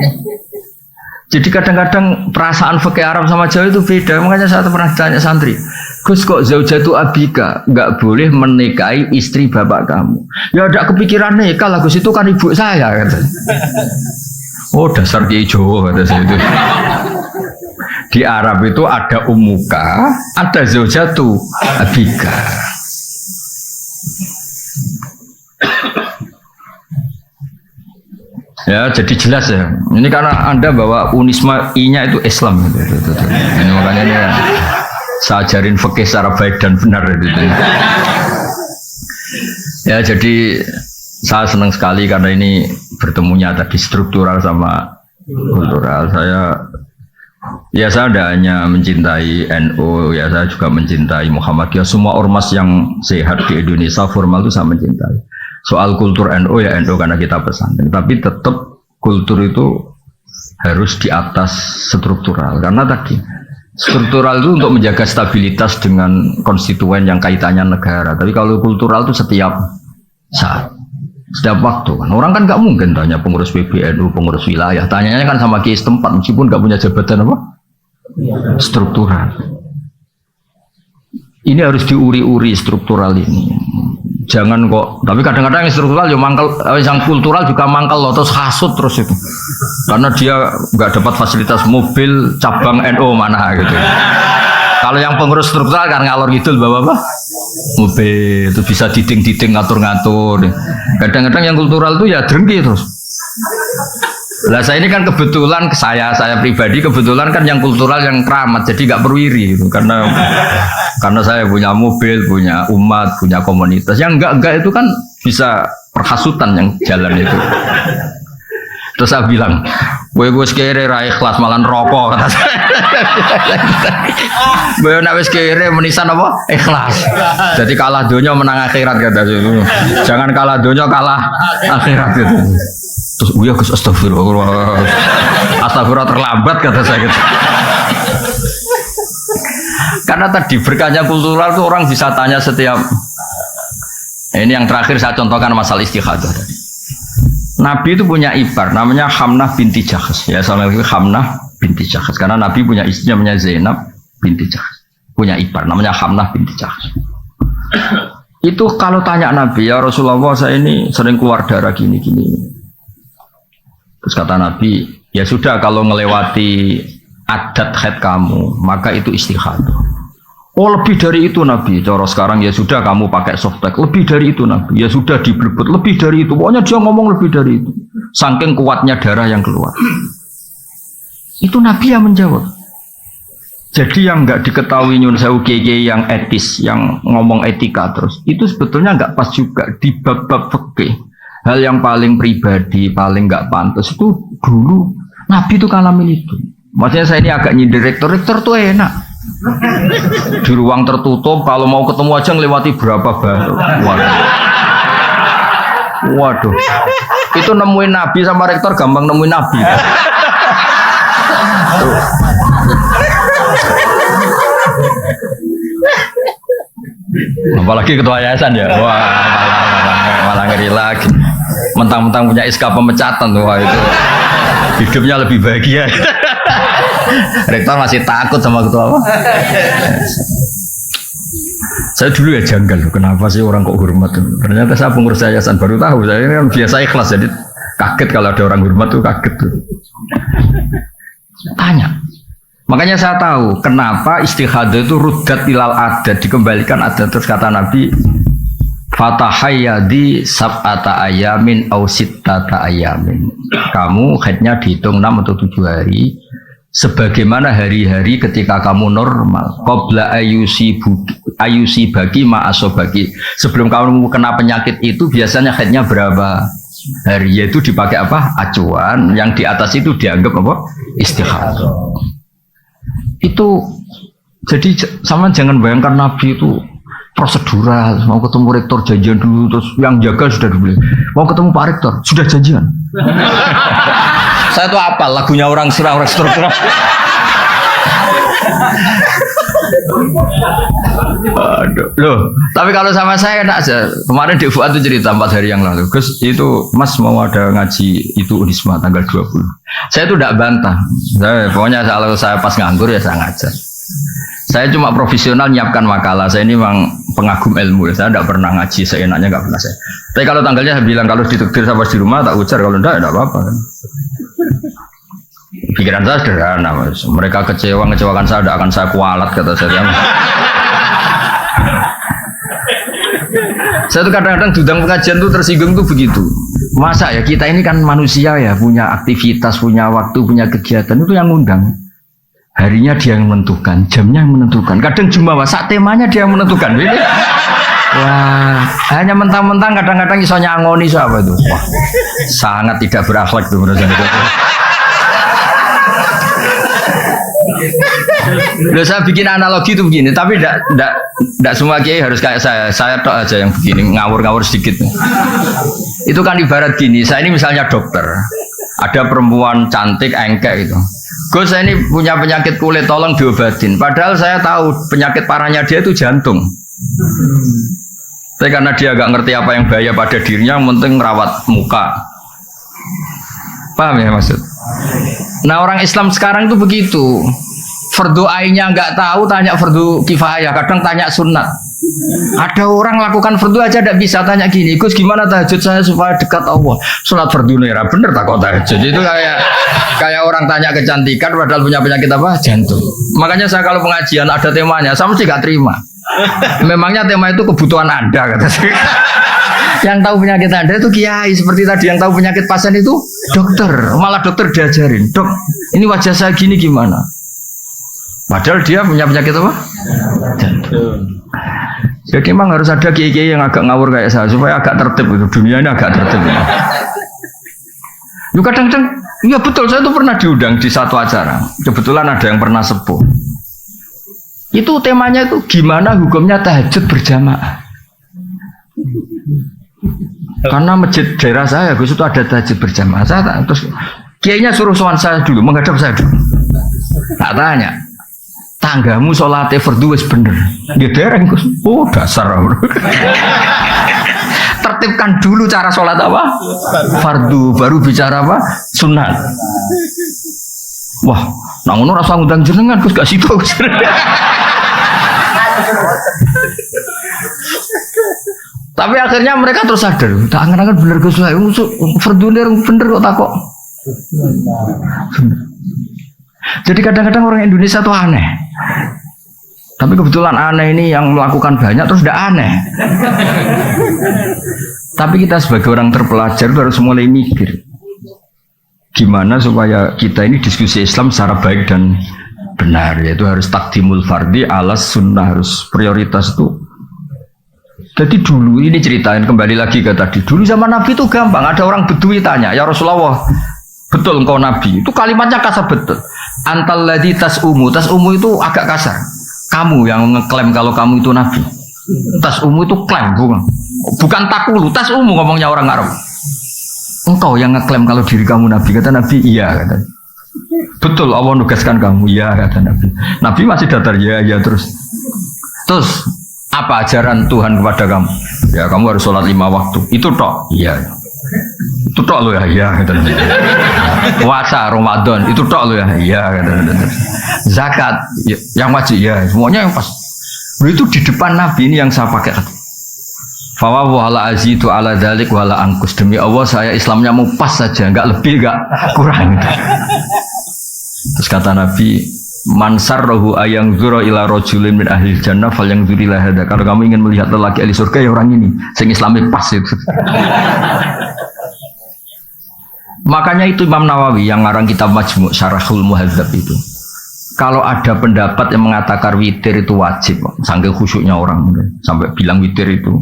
Jadi kadang-kadang perasaan fikih Arab sama Jawa itu beda. Makanya saya pernah tanya santri, Gus kok zaujatu abika nggak boleh menikahi istri bapak kamu? Ya ada kepikiran nikah lah Gus, itu kan ibu saya kata. Oh dasar kiai Jawa kata saya itu. Di Arab itu ada ummuka, ada zaujatu abika. Ya, jadi jelas ya. Ini karena Anda bawa unisma I-nya itu Islam. Ini makanya ini saya ajarin fikih secara baik dan benar. Ya, jadi saya senang sekali karena ini bertemunya tadi struktural sama kultural. Saya tidak hanya mencintai NU, ya saya juga mencintai Muhammadiyah. Semua ormas yang sehat di Indonesia formal itu saya mencintai. Soal kultur NU ya NU karena kita pesantren, tapi tetap kultur itu harus di atas struktural karena tadi struktural itu untuk menjaga stabilitas dengan konstituen yang kaitannya negara. Tapi kalau kultural itu setiap saat, setiap waktu. Orang kan nggak mungkin tanya pengurus PBNU, pengurus wilayah, tanyanya kan sama kiai setempat meskipun nggak punya jabatan apa struktural. Ini harus diuri-uri struktural ini. Jangan kok, tapi kadang-kadang yang struktural ya mangkal, yang kultural juga mangkal loh, terus hasut terus itu. Karena dia nggak dapat fasilitas mobil cabang NU mana gitu. Kalau yang pengurus struktural kan ngalor ngidul bawa apa? Mobil itu bisa diding-diding ngatur-ngatur. Kadang-kadang yang kultural itu ya drengki terus. Lah saya ini kan kebetulan saya pribadi kebetulan kan yang kultural yang keramat jadi nggak perlu iri gitu. Karena saya punya mobil, punya umat, punya komunitas. Yang enggak itu kan bisa perhasutan yang jalan itu. Terus saya bilang, gue sekere ra ikhlas malah rokok kata saya. Gue nek wis kere menisan apa? Ikhlas. Jadi kalah donya menang akhirat kata saya. Jangan kalah donya kalah akhirat gitu. Terus ya Gus astagfirullah. Astagfirullah terlambat kata saya gitu. Karena tadi berkahnya kultural itu orang bisa tanya setiap. Ini yang terakhir saya contohkan masalah istikhadah tadi. Nabi itu punya ipar namanya Hamnah binti Jahsh. Ya, assalamualaikum Hamnah binti Jahsh. Karena Nabi punya istri namanya Zainab binti Jahsh. Punya ipar namanya Hamnah binti Jahsh. Itu kalau tanya Nabi, ya Rasulullah saya ini sering keluar darah gini-gini. Terus kata Nabi, ya sudah kalau melewati adat haid kamu, maka itu istihadah. Oh lebih dari itu Nabi, cara sekarang ya sudah kamu pakai softtek, lebih dari itu Nabi, ya sudah diblebet, lebih dari itu. Pokoknya dia ngomong lebih dari itu. Saking kuatnya darah yang keluar. Itu Nabi yang menjawab. Jadi yang nggak diketahui Nyun Sewu Kiai yang etis, yang ngomong etika terus, itu sebetulnya nggak pas juga di bab-bab fikih. Hal yang paling pribadi, paling nggak pantas itu dulu Nabi itu ngalamin itu. Maksudnya saya ini agak nyindir rektor tuh enak. Di ruang tertutup kalau mau ketemu aja ngelewati berapa baru. Waduh. Itu nemuin Nabi sama rektor gampang nemuin Nabi. Apalagi ketua yayasan ya. Wah, malah ngeri lagi. Mentang-mentang punya SK pemecatan tuh itu. Hidupnya lebih bahagia. Rektor masih takut sama ketua apa? Saya dulu ya janggal, kenapa sih orang kok hormat? Ternyata saya pengurus yayasan baru tahu. Saya kan biasa ikhlas, jadi kaget kalau ada orang hormat tuh kaget tuh. Tanya. Makanya saya tahu kenapa istihadah itu rudat ilal adat, dikembalikan adat. Terus kata Nabi, Fatahayyadi sab'ata ayamin au sittata ayamin. Kamu haidnya dihitung 6 atau 7 hari sebagaimana hari-hari ketika kamu normal. Qabla ayusi bagi ma'asobagi. Sebelum kamu kena penyakit itu biasanya haidnya berapa hari? Yaitu dipakai apa? Acuan. Yang di atas itu dianggap apa? Istihadah. Itu jadi sama jangan bayangkan Nabi itu prosedural, mau ketemu rektor janjian dulu, terus yang jaga sudah dibeli. Mau ketemu Pak Rektor sudah janjian. Saya tuh apa lagunya orang struktural. Aduh, loh. Tapi kalau sama saya enak aja. Kemarin di Fuad itu cerita 4 hari yang lalu. Gus, itu Mas mau ada ngaji itu Unisma tanggal 20. Saya itu tidak bantah. Pokoknya kalau saya pas nganggur ya saya ngajar. Saya cuma profesional nyiapkan makalah. Saya ini memang pengagum ilmu. Saya tidak pernah ngaji seenaknya, nggak pernah saya. Tapi kalau tanggalnya saya bilang kalau dituktir sama di rumah tak ujar, kalau tidak apa-apa. Pikiran saya sederhana, Mas. Mereka ngecewakan saya, tidak akan saya kualat kata saya. Saya tuh kadang-kadang dudang pengajian tuh tersinggung tuh begitu. Masa ya kita ini kan manusia ya, punya aktivitas, punya waktu, punya kegiatan, itu yang ngundang. Harinya dia yang menentukan, jamnya yang menentukan. Kadang jumawa saat temanya dia yang menentukan. Ini, wah, hanya mentang-mentang kadang-kadang iso nyangoni apa itu. Wah, sangat tidak berakhlak tuh menurut saya. Loh, saya bikin analogi itu begini, tapi tidak semua kiai harus kayak saya. Saya tok aja yang begini, ngawur-ngawur sedikit. Itu kan ibarat gini, saya ini misalnya dokter. Ada perempuan cantik, engkek gitu. Gus, saya ini punya penyakit kulit, tolong diobatin. Padahal saya tahu penyakit parahnya dia itu jantung. Tapi karena dia agak ngerti apa yang bahaya pada dirinya, yang penting merawat muka. Paham ya maksud? Nah orang Islam sekarang itu begitu. Fardu ainnya nggak tahu, tanya fardu kifayah. Kadang tanya sunat. Ada orang lakukan fardu aja tidak bisa, tanya gini, Gus gimana tahajud saya supaya dekat Allah? Sunat fardu nera bener tak kok tahajud? Itu kayak orang tanya kecantikan padahal punya penyakit apa? Jantung. Makanya saya kalau pengajian ada temanya, saya mesti gak terima. Memangnya tema itu kebutuhan Anda kata saya. Yang tahu penyakit Anda itu kiai, seperti tadi yang tahu penyakit pasien itu dokter. Malah dokter diajarin, dok ini wajah saya gini gimana? Padahal dia punya penyakit apa? Jantung. Jadi memang harus ada kiai-kiai yang agak ngawur kayak saya supaya agak tertib itu, dunia ini agak tertib. Yuk kadang-kadang, ya betul, saya tuh pernah diundang di satu acara. Kebetulan ada yang pernah sepuh. Itu temanya itu gimana hukumnya tahajud berjamaah. Karena masjid daerah saya, Gus itu ada tahajud berjamaah. Saya terus kiainya suruh sowan saya dulu, menghadap saya dulu. Tak tanya. Tanggamu sholatnya fardu wis bener. Dia dereng Gus. Oh dasar. Tertibkan dulu cara sholat apa? Fardu, baru bicara apa? Sunat. Wah, nang ngono rasa ngundang jenengan Gus gak situ Gus. Tapi akhirnya mereka terus sadar. Tak angen-angen bener Gus lah. Fardu bener kok tak kok. Jadi kadang-kadang orang Indonesia tuh aneh. Tapi kebetulan aneh ini yang melakukan banyak terus tidak aneh. Tapi kita sebagai orang terpelajar itu harus mulai mikir gimana supaya kita ini diskusi Islam secara baik dan benar, yaitu harus takdimul fardhi alas sunnah, harus prioritas itu. Jadi dulu ini ceritain kembali lagi ke tadi. Dulu zaman Nabi itu gampang, ada orang Bedui tanya, ya Rasulullah, betul engkau Nabi? Itu kalimatnya kasar betul. Antal ladzi tasumu itu agak kasar. Kamu yang ngeklaim kalau kamu itu Nabi. Tasumu itu klaim, bukan takulu. Tasumu ngomongnya orang Arab. Engkau yang ngeklaim kalau diri kamu Nabi. Kata Nabi, iya kata. Betul Allah nugaskan kamu, iya kata Nabi. Nabi masih datar, ya terus. Terus apa ajaran Tuhan kepada kamu? Ya kamu harus sholat 5 waktu. Itu tok, iya. Itu tok lo ya, iya kata Nabi. Puasa Ramadan itu tok lo ya, iya kata Nabi. Zakat ya, yang wajib ya, semuanya yang pas. Itu di depan Nabi ini yang saya pakai. Fawa wala azidu ala dzalik wala angkus, demi Allah saya Islamnya mau pas saja, enggak lebih enggak kurang. Terus kata Nabi, man sarrahu ayang zura ila rajulin min ahli jannah falyangzur ila hada. Kalau kamu ingin melihat lelaki ahli surga ya orang ini, sing Islamnya pas itu. Makanya itu Imam Nawawi yang ngarang kitab Majmu' Syarahul Muhadzab itu. Kalau ada pendapat yang mengatakan witir itu wajib, sampai khusyuknya orang sampai bilang witir itu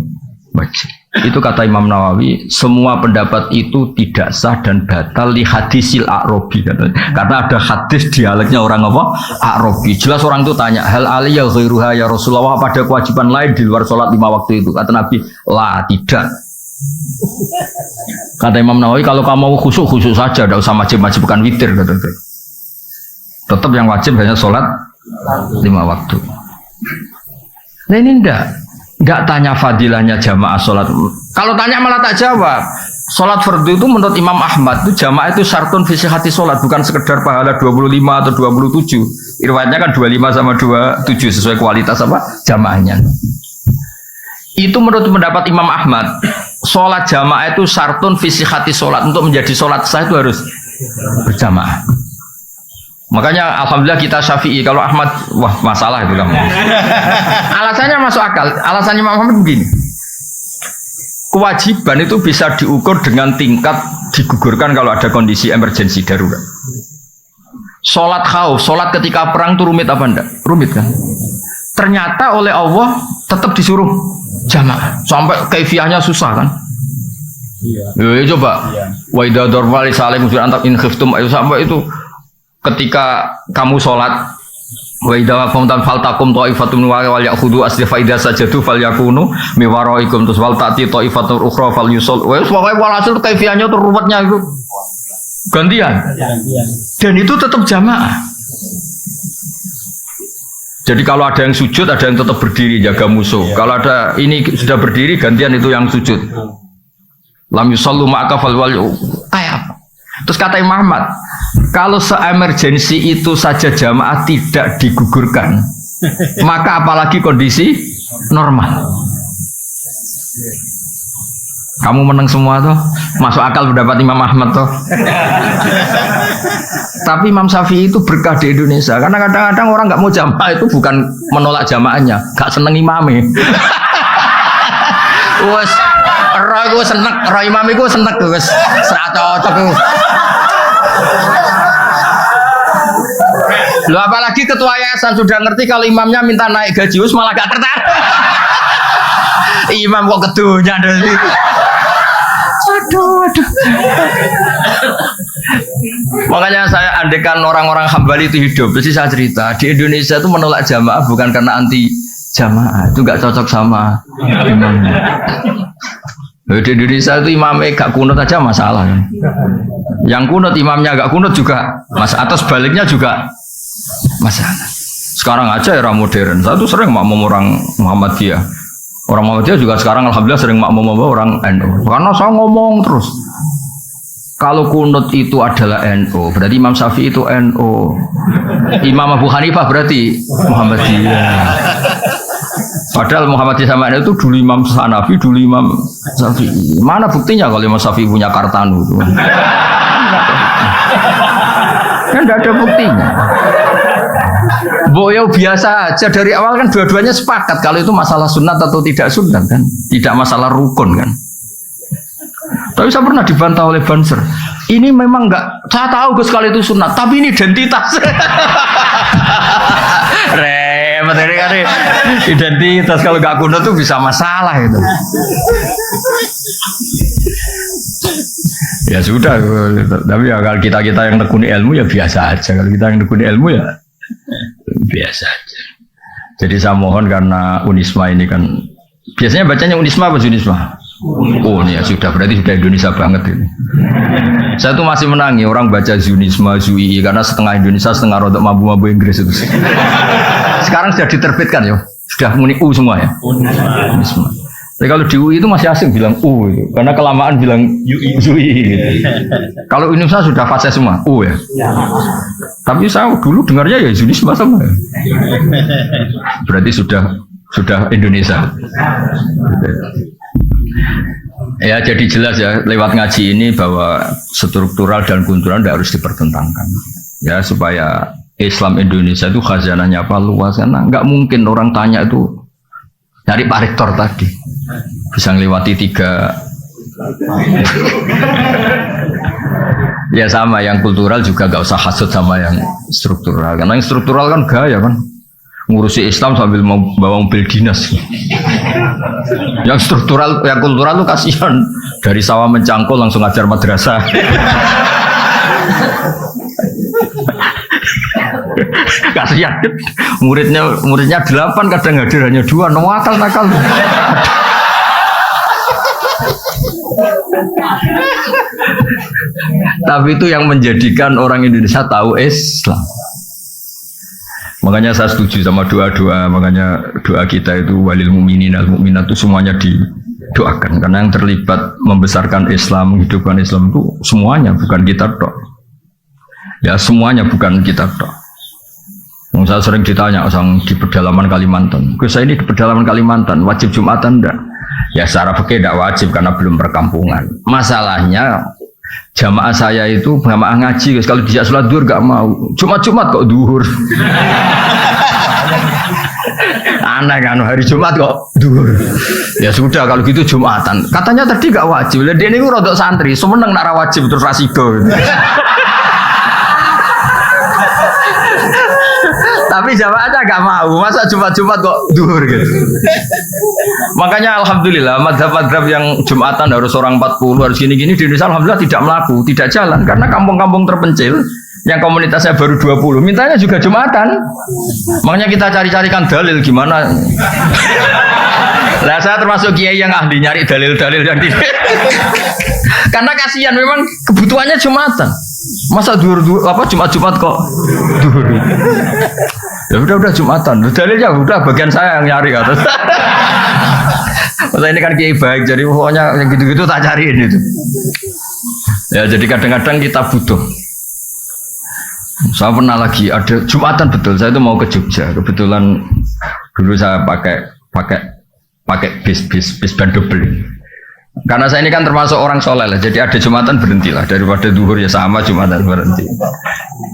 wajib. Itu kata Imam Nawawi, semua pendapat itu tidak sah dan batal li hadisil A'rabi. Karena ada hadis dialeknya orang apa? A'rabi. Jelas orang itu tanya, hal aliyya ghairuha ya Rasulullah, pada kewajiban lain di luar sholat 5 waktu itu? Kata Nabi, lah tidak. Kata Imam Nawawi, kalau kamu mau khusyuk saja, tidak usah wajib-wajibkan witir. Tetap yang wajib hanya sholat 5 waktu. Nah ini enggak tanya fadilahnya jamaah sholat. Kalau tanya malah tak jawab. Sholat fardu itu menurut Imam Ahmad itu jamaah itu syartun fi sihhati sholat, bukan sekedar pahala 25 atau 27. Riwayatnya kan 25 sama 27 sesuai kualitas apa jamaahnya. Itu menurut pendapat Imam Ahmad, sholat jamaah itu syartun fi sihhati sholat, untuk menjadi sholat sah itu harus berjamaah. Makanya alhamdulillah kita Syafi'i, kalau Ahmad wah masalah itu kamu. Alasannya masuk akal. Alasannya Imam Ahmad begini. Kewajiban itu bisa diukur dengan tingkat digugurkan kalau ada kondisi emergensi darurat. Sholat khauf, sholat ketika perang itu rumit apa enggak? Rumit kan? Ternyata oleh Allah tetap disuruh jamaah. Sampai kaifiahnya susah kan? Iya. Coba. Wa idza darba li salim antak in khiftum sampai itu ketika kamu sholat wa idza qamtum faltakum ta'ifatun wa ya'khudhu aslifa idza sajadu falyakunu mi waraikum tus wal ta'ti ta'ifatun ukhra falyusall. Wes pokoke walhasil kaifiahnya tuh ruwetnya itu gantian. Dan itu tetap jamaah. Jadi kalau ada yang sujud, ada yang tetap berdiri jaga musuh. Kalau ada ini sudah berdiri, gantian itu yang sujud. Lam yusallu ma'aka fal wal kayak. Terus kata Imam Ahmad, kalau se-emergensi itu saja jamaah tidak digugurkan, maka apalagi kondisi normal. Kamu menang semua tuh, masuk akal pendapat Imam Ahmad tuh. Tapi Imam Syafi'i itu berkah di Indonesia, karena kadang-kadang orang nggak mau jamaah itu bukan menolak jamaahnya, nggak seneng imamnya. Wes, roh gue seneng, roh imamnya gue seneng tuh, wes serat cocok tuh. Lo apalagi ketua yayasan sudah ngerti kalau imamnya minta naik gaji, malah gak tertarik. Imam kok ketuanya dari. Aduh. Makanya saya andekan orang-orang Hambali itu hidup, pasti saya cerita di Indonesia itu menolak jamaah bukan karena anti jamaah, itu gak cocok sama imamnya. Di Indonesia itu imamnya gak kunut aja masalah kan. Yang kunut imamnya gak kunut juga atau sebaliknya juga masalah. Sekarang aja era modern, saya tuh sering makmum orang Muhammadiyah. Orang Muhammadiyah juga sekarang alhamdulillah sering makmum orang NU. Karena saya ngomong terus. Kalau kunut itu adalah NU, berarti Imam Syafi'i itu NU. Imam Abu Hanifah berarti Muhammadiyah. Padahal Muhammadiyah sama NU itu dulu Imam Hanafi, dulu Imam Syafi'i. Mana buktinya kalau Imam Syafi'i punya Kartanu itu? Kan tidak ada buktinya. Boyo biasa aja dari awal kan dua-duanya sepakat kalau itu masalah sunat atau tidak sunat kan, tidak masalah rukun kan. Tapi saya pernah dibantah oleh Banser. Ini memang enggak, saya tahu Gus kalau itu sunat, tapi ini identitas. Repot kan identitas kalau enggak kunut tuh bisa masalah itu. Ya sudah, tapi ya kalau kita yang tekuni ilmu ya biasa aja. Kalau kita yang tekuni ilmu ya biasa aja. Jadi saya mohon karena Unisma ini kan biasanya bacanya Unisma apa Unisma? Oh ini ya sudah berarti sudah Indonesia banget ini. Saya tuh masih menangi orang baca Zunisma, Zui karena setengah Indonesia setengah rodok mabu-mabu Inggris itu. Sekarang sudah diterbitkan ya, sudah muni U semua ya. Unisma. Tapi kalau di UI itu masih asing bilang U itu, karena kelamaan bilang Zui gitu. Kalau Indonesia sudah fase semua U ya. Tapi saya dulu dengarnya ya Zunisma sama. Berarti sudah Indonesia. Ya jadi jelas ya lewat ngaji ini bahwa struktural dan kultural tidak harus dipertentangkan ya supaya Islam Indonesia itu khazanahnya apa luas karena nggak mungkin orang tanya itu dari Pak Rektor tadi bisa melewati 3 ya sama yang kultural juga nggak usah hasut sama yang struktural karena yang struktural kan gaya kan ngurusi Islam sambil mau bawa mobil dinas. Yang struktural, yang kultural lu kasihan dari sawah mencangkul langsung ajar madrasah. Kasihan muridnya 8 kadang hadir hanya 2 nakal. Tapi itu yang menjadikan orang Indonesia tahu Islam. Makanya saya setuju sama doa-doa. Makanya doa kita itu walil mu'minin al mu'minat itu semuanya didoakan. Karena yang terlibat membesarkan Islam, menghidupkan Islam itu semuanya, bukan kita tok. Ya semuanya bukan kita tok. Saya sering ditanya orang di pedalaman Kalimantan. Saya ini di pedalaman Kalimantan wajib Jumatan enggak? Ya secara fikih tidak wajib karena belum perkampungan. Masalahnya jamaah saya itu jamaah ngaji, kalau dijak sholat duhur gak mau. Jumat kok duhur. Aneh kan, hari Jumat kok duhur. Ya sudah kalau gitu Jumatan. Katanya tadi gak wajib. Dia ini rodok santri, semeneng nak wajib terus rasido. Tapi jamaahnya gak mau, masa Jumat kok duhur gitu. Makanya alhamdulillah madhab-madhab yang Jumatan harus orang 40 harus gini-gini di Indonesia alhamdulillah tidak melaku, tidak jalan karena kampung-kampung terpencil yang komunitasnya baru 20 mintanya juga Jumatan. Makanya kita cari-carikan dalil gimana. Nah saya termasuk kiai yang ahli nyari dalil-dalil yang karena kasihan memang kebutuhannya Jumatan. Masa duhur apa Jumat kok duhur. Ya udah Jumatan. Dalilnya udah bagian saya yang nyari atas. Masa ini kan kiai baik jadi pokoknya yang gitu-gitu tak cariin itu. Ya jadi kadang-kadang kita butuh. Saya pernah lagi ada Jumatan betul. Saya itu mau ke Jogja. Kebetulan dulu saya pakai bis ban double. Karena saya ini kan termasuk orang soleh lah, jadi ada Jumatan berhentilah daripada duhur ya sama Jumatan berhenti.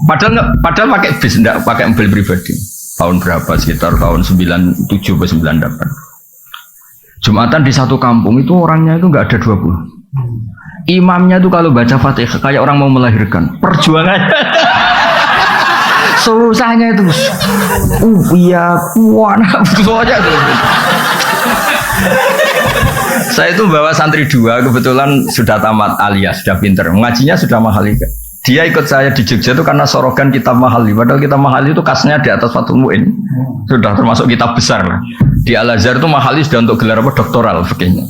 Padahal pakai bis, enggak pakai mobil pribadi. Tahun berapa? Sekitar tahun 97 atau 98. Jumatan di satu kampung itu orangnya itu enggak ada 20. Imamnya itu kalau baca Fatihah kayak orang mau melahirkan. Perjuangannya. Susahnya itu. Iya, kuana begitu aja tuh. Saya itu bawa santri 2, kebetulan sudah tamat alias, sudah pinter. Mengajinya sudah mahali. Dia ikut saya di Jogja itu karena sorogan kitab mahali. Padahal kitab mahali itu kasnya di atas Fathul Mu'in. Sudah termasuk kitab besar. Di Al-Azhar itu mahali sudah untuk gelar apa? Doktoral fikihnya.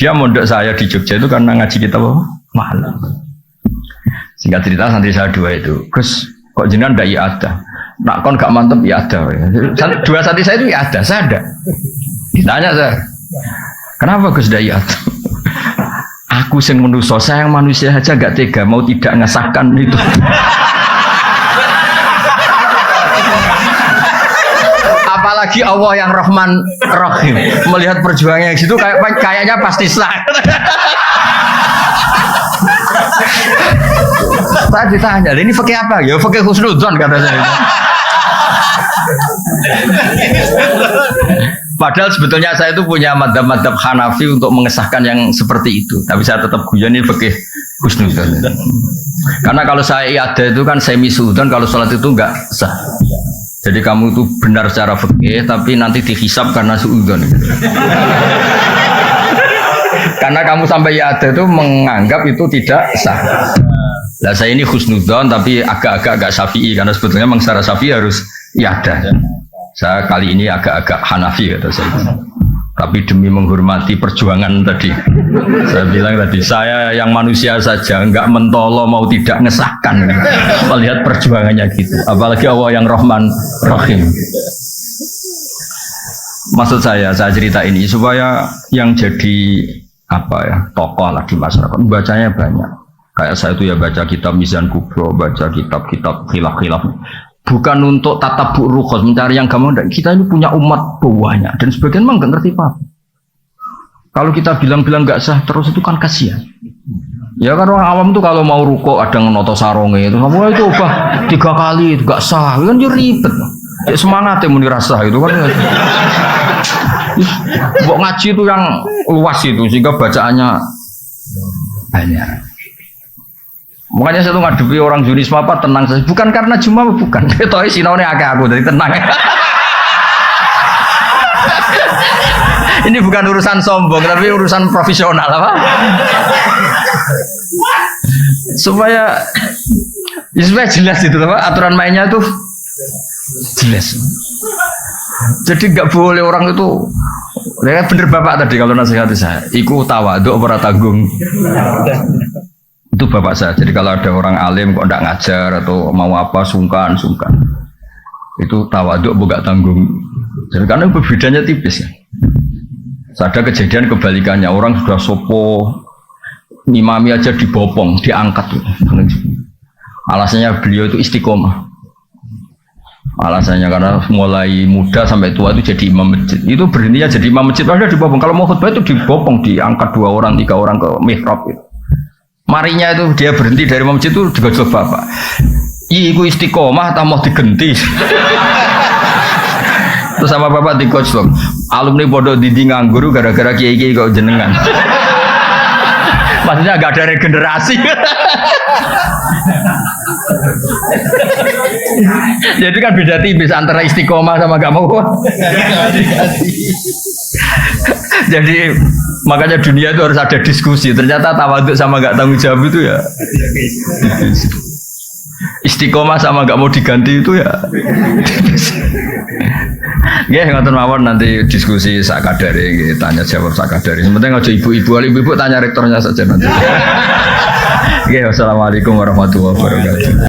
Dia mondok saya di Jogja itu karena ngaji kitab apa? Mahali. Singkat cerita santri saya 2 itu. Gus, kok jenengan ndak ada? Nak kon gak mantep ya ada. 2 santri saya itu ya ada, saya ada. Ditanya saya. Kenapa Gus Dayat? Aku sing manusia, saya yang manusia aja gak tega mau tidak ngesahkan itu. Apalagi Allah yang Rahman Rahim melihat perjuangannya yang situ kayaknya pasti sah. Saya ditanya, ini fikih apa? Ya fikih husnudzon kata saya. Padahal sebetulnya saya itu punya madhab-madhab Hanafi untuk mengesahkan yang seperti itu. Tapi saya tetap guyon ini fikih husnudzon. Karena kalau saya ada itu kan semi suudzon, kalau sholat itu enggak sah. Jadi kamu itu benar secara fikih, tapi nanti dihisab karena suudzon. Karena kamu sampai ada itu menganggap itu tidak sah. Nah saya ini husnudzon tapi agak-agak syafi'i karena sebetulnya memang secara syafi'i harus ada. Saya kali ini agak-agak Hanafi kata saya. Tapi demi menghormati perjuangan tadi, saya bilang tadi saya yang manusia saja nggak mentolo mau tidak ngesahkan melihat perjuangannya gitu. Apalagi Allah yang Rahman Rahim. Maksud saya cerita ini supaya yang jadi apa ya tokoh lah di masyarakat bacanya banyak. Kayak saya itu ya baca kitab Mizan Kubro, baca kitab-kitab khilaf-khilaf. Bukan untuk tatabuk rukhos mencari yang gampang. Kita ini punya umat banyak dan sebagian memang nggak ngerti apa. Kalau kita bilang-bilang nggak sah terus itu kan kasihan. Ya kan orang awam tuh kalau mau ruko ada ngenoto sarongnya itu, kamu itu ubah 3 kali itu nggak sah, kan jadi ribet. Ya, semangat ya muni rasa itu kan. Bok ngaji itu yang luas itu sehingga bacaannya banyak. Makanya saya tuh ngadepi orang Junis apa tenang saja, bukan karena cuma bukan. Toh sinone akeh aku dari tenang. Ini bukan urusan sombong, tapi urusan profesional apa? Supaya jelas itu apa aturan mainnya tuh jelas. Jadi nggak boleh orang itu. Ya bener bapak tadi kalau nasihati saya, iku tawaduk ora tanggung. Itu bapak saya. Jadi kalau ada orang alim kok ndak ngajar atau mau apa sungkan. Itu tawaduk bukan tanggung. Jadi karena bedanya tipis ya. Ada kejadian kebalikannya, orang sudah sopo ngimami aja dibopong, diangkat. Alasannya beliau itu istiqomah. Alasannya karena mulai muda sampai tua itu jadi imam masjid. Itu berhentinya jadi imam masjid, padahal dibopong. Kalau mau khutbah itu dibopong, diangkat 2 orang, 3 orang ke mihrab itu. Marinya itu dia berhenti dari imam masjid itu digojok bapak. Iku istiqomah atau mau digenti? Terus sama bapak digojok. Alumni pondok Didi nganggur gara-gara kiai-kiai kok jenengan. Maksudnya agak ada regenerasi. Jadi kan beda tipis antara istiqomah sama gak mau. Jadi makanya dunia itu harus ada diskusi. Ternyata tawaduk sama gak tanggung jawab itu ya. Istiqomah sama gak mau diganti itu ya. Nggih ngoten mawon nanti diskusi sakadare, tanya jawab sakadare. Sementing aja ibu-ibu tanya rektornya saja nanti. Oke, wassalamualaikum warahmatullahi wabarakatuh.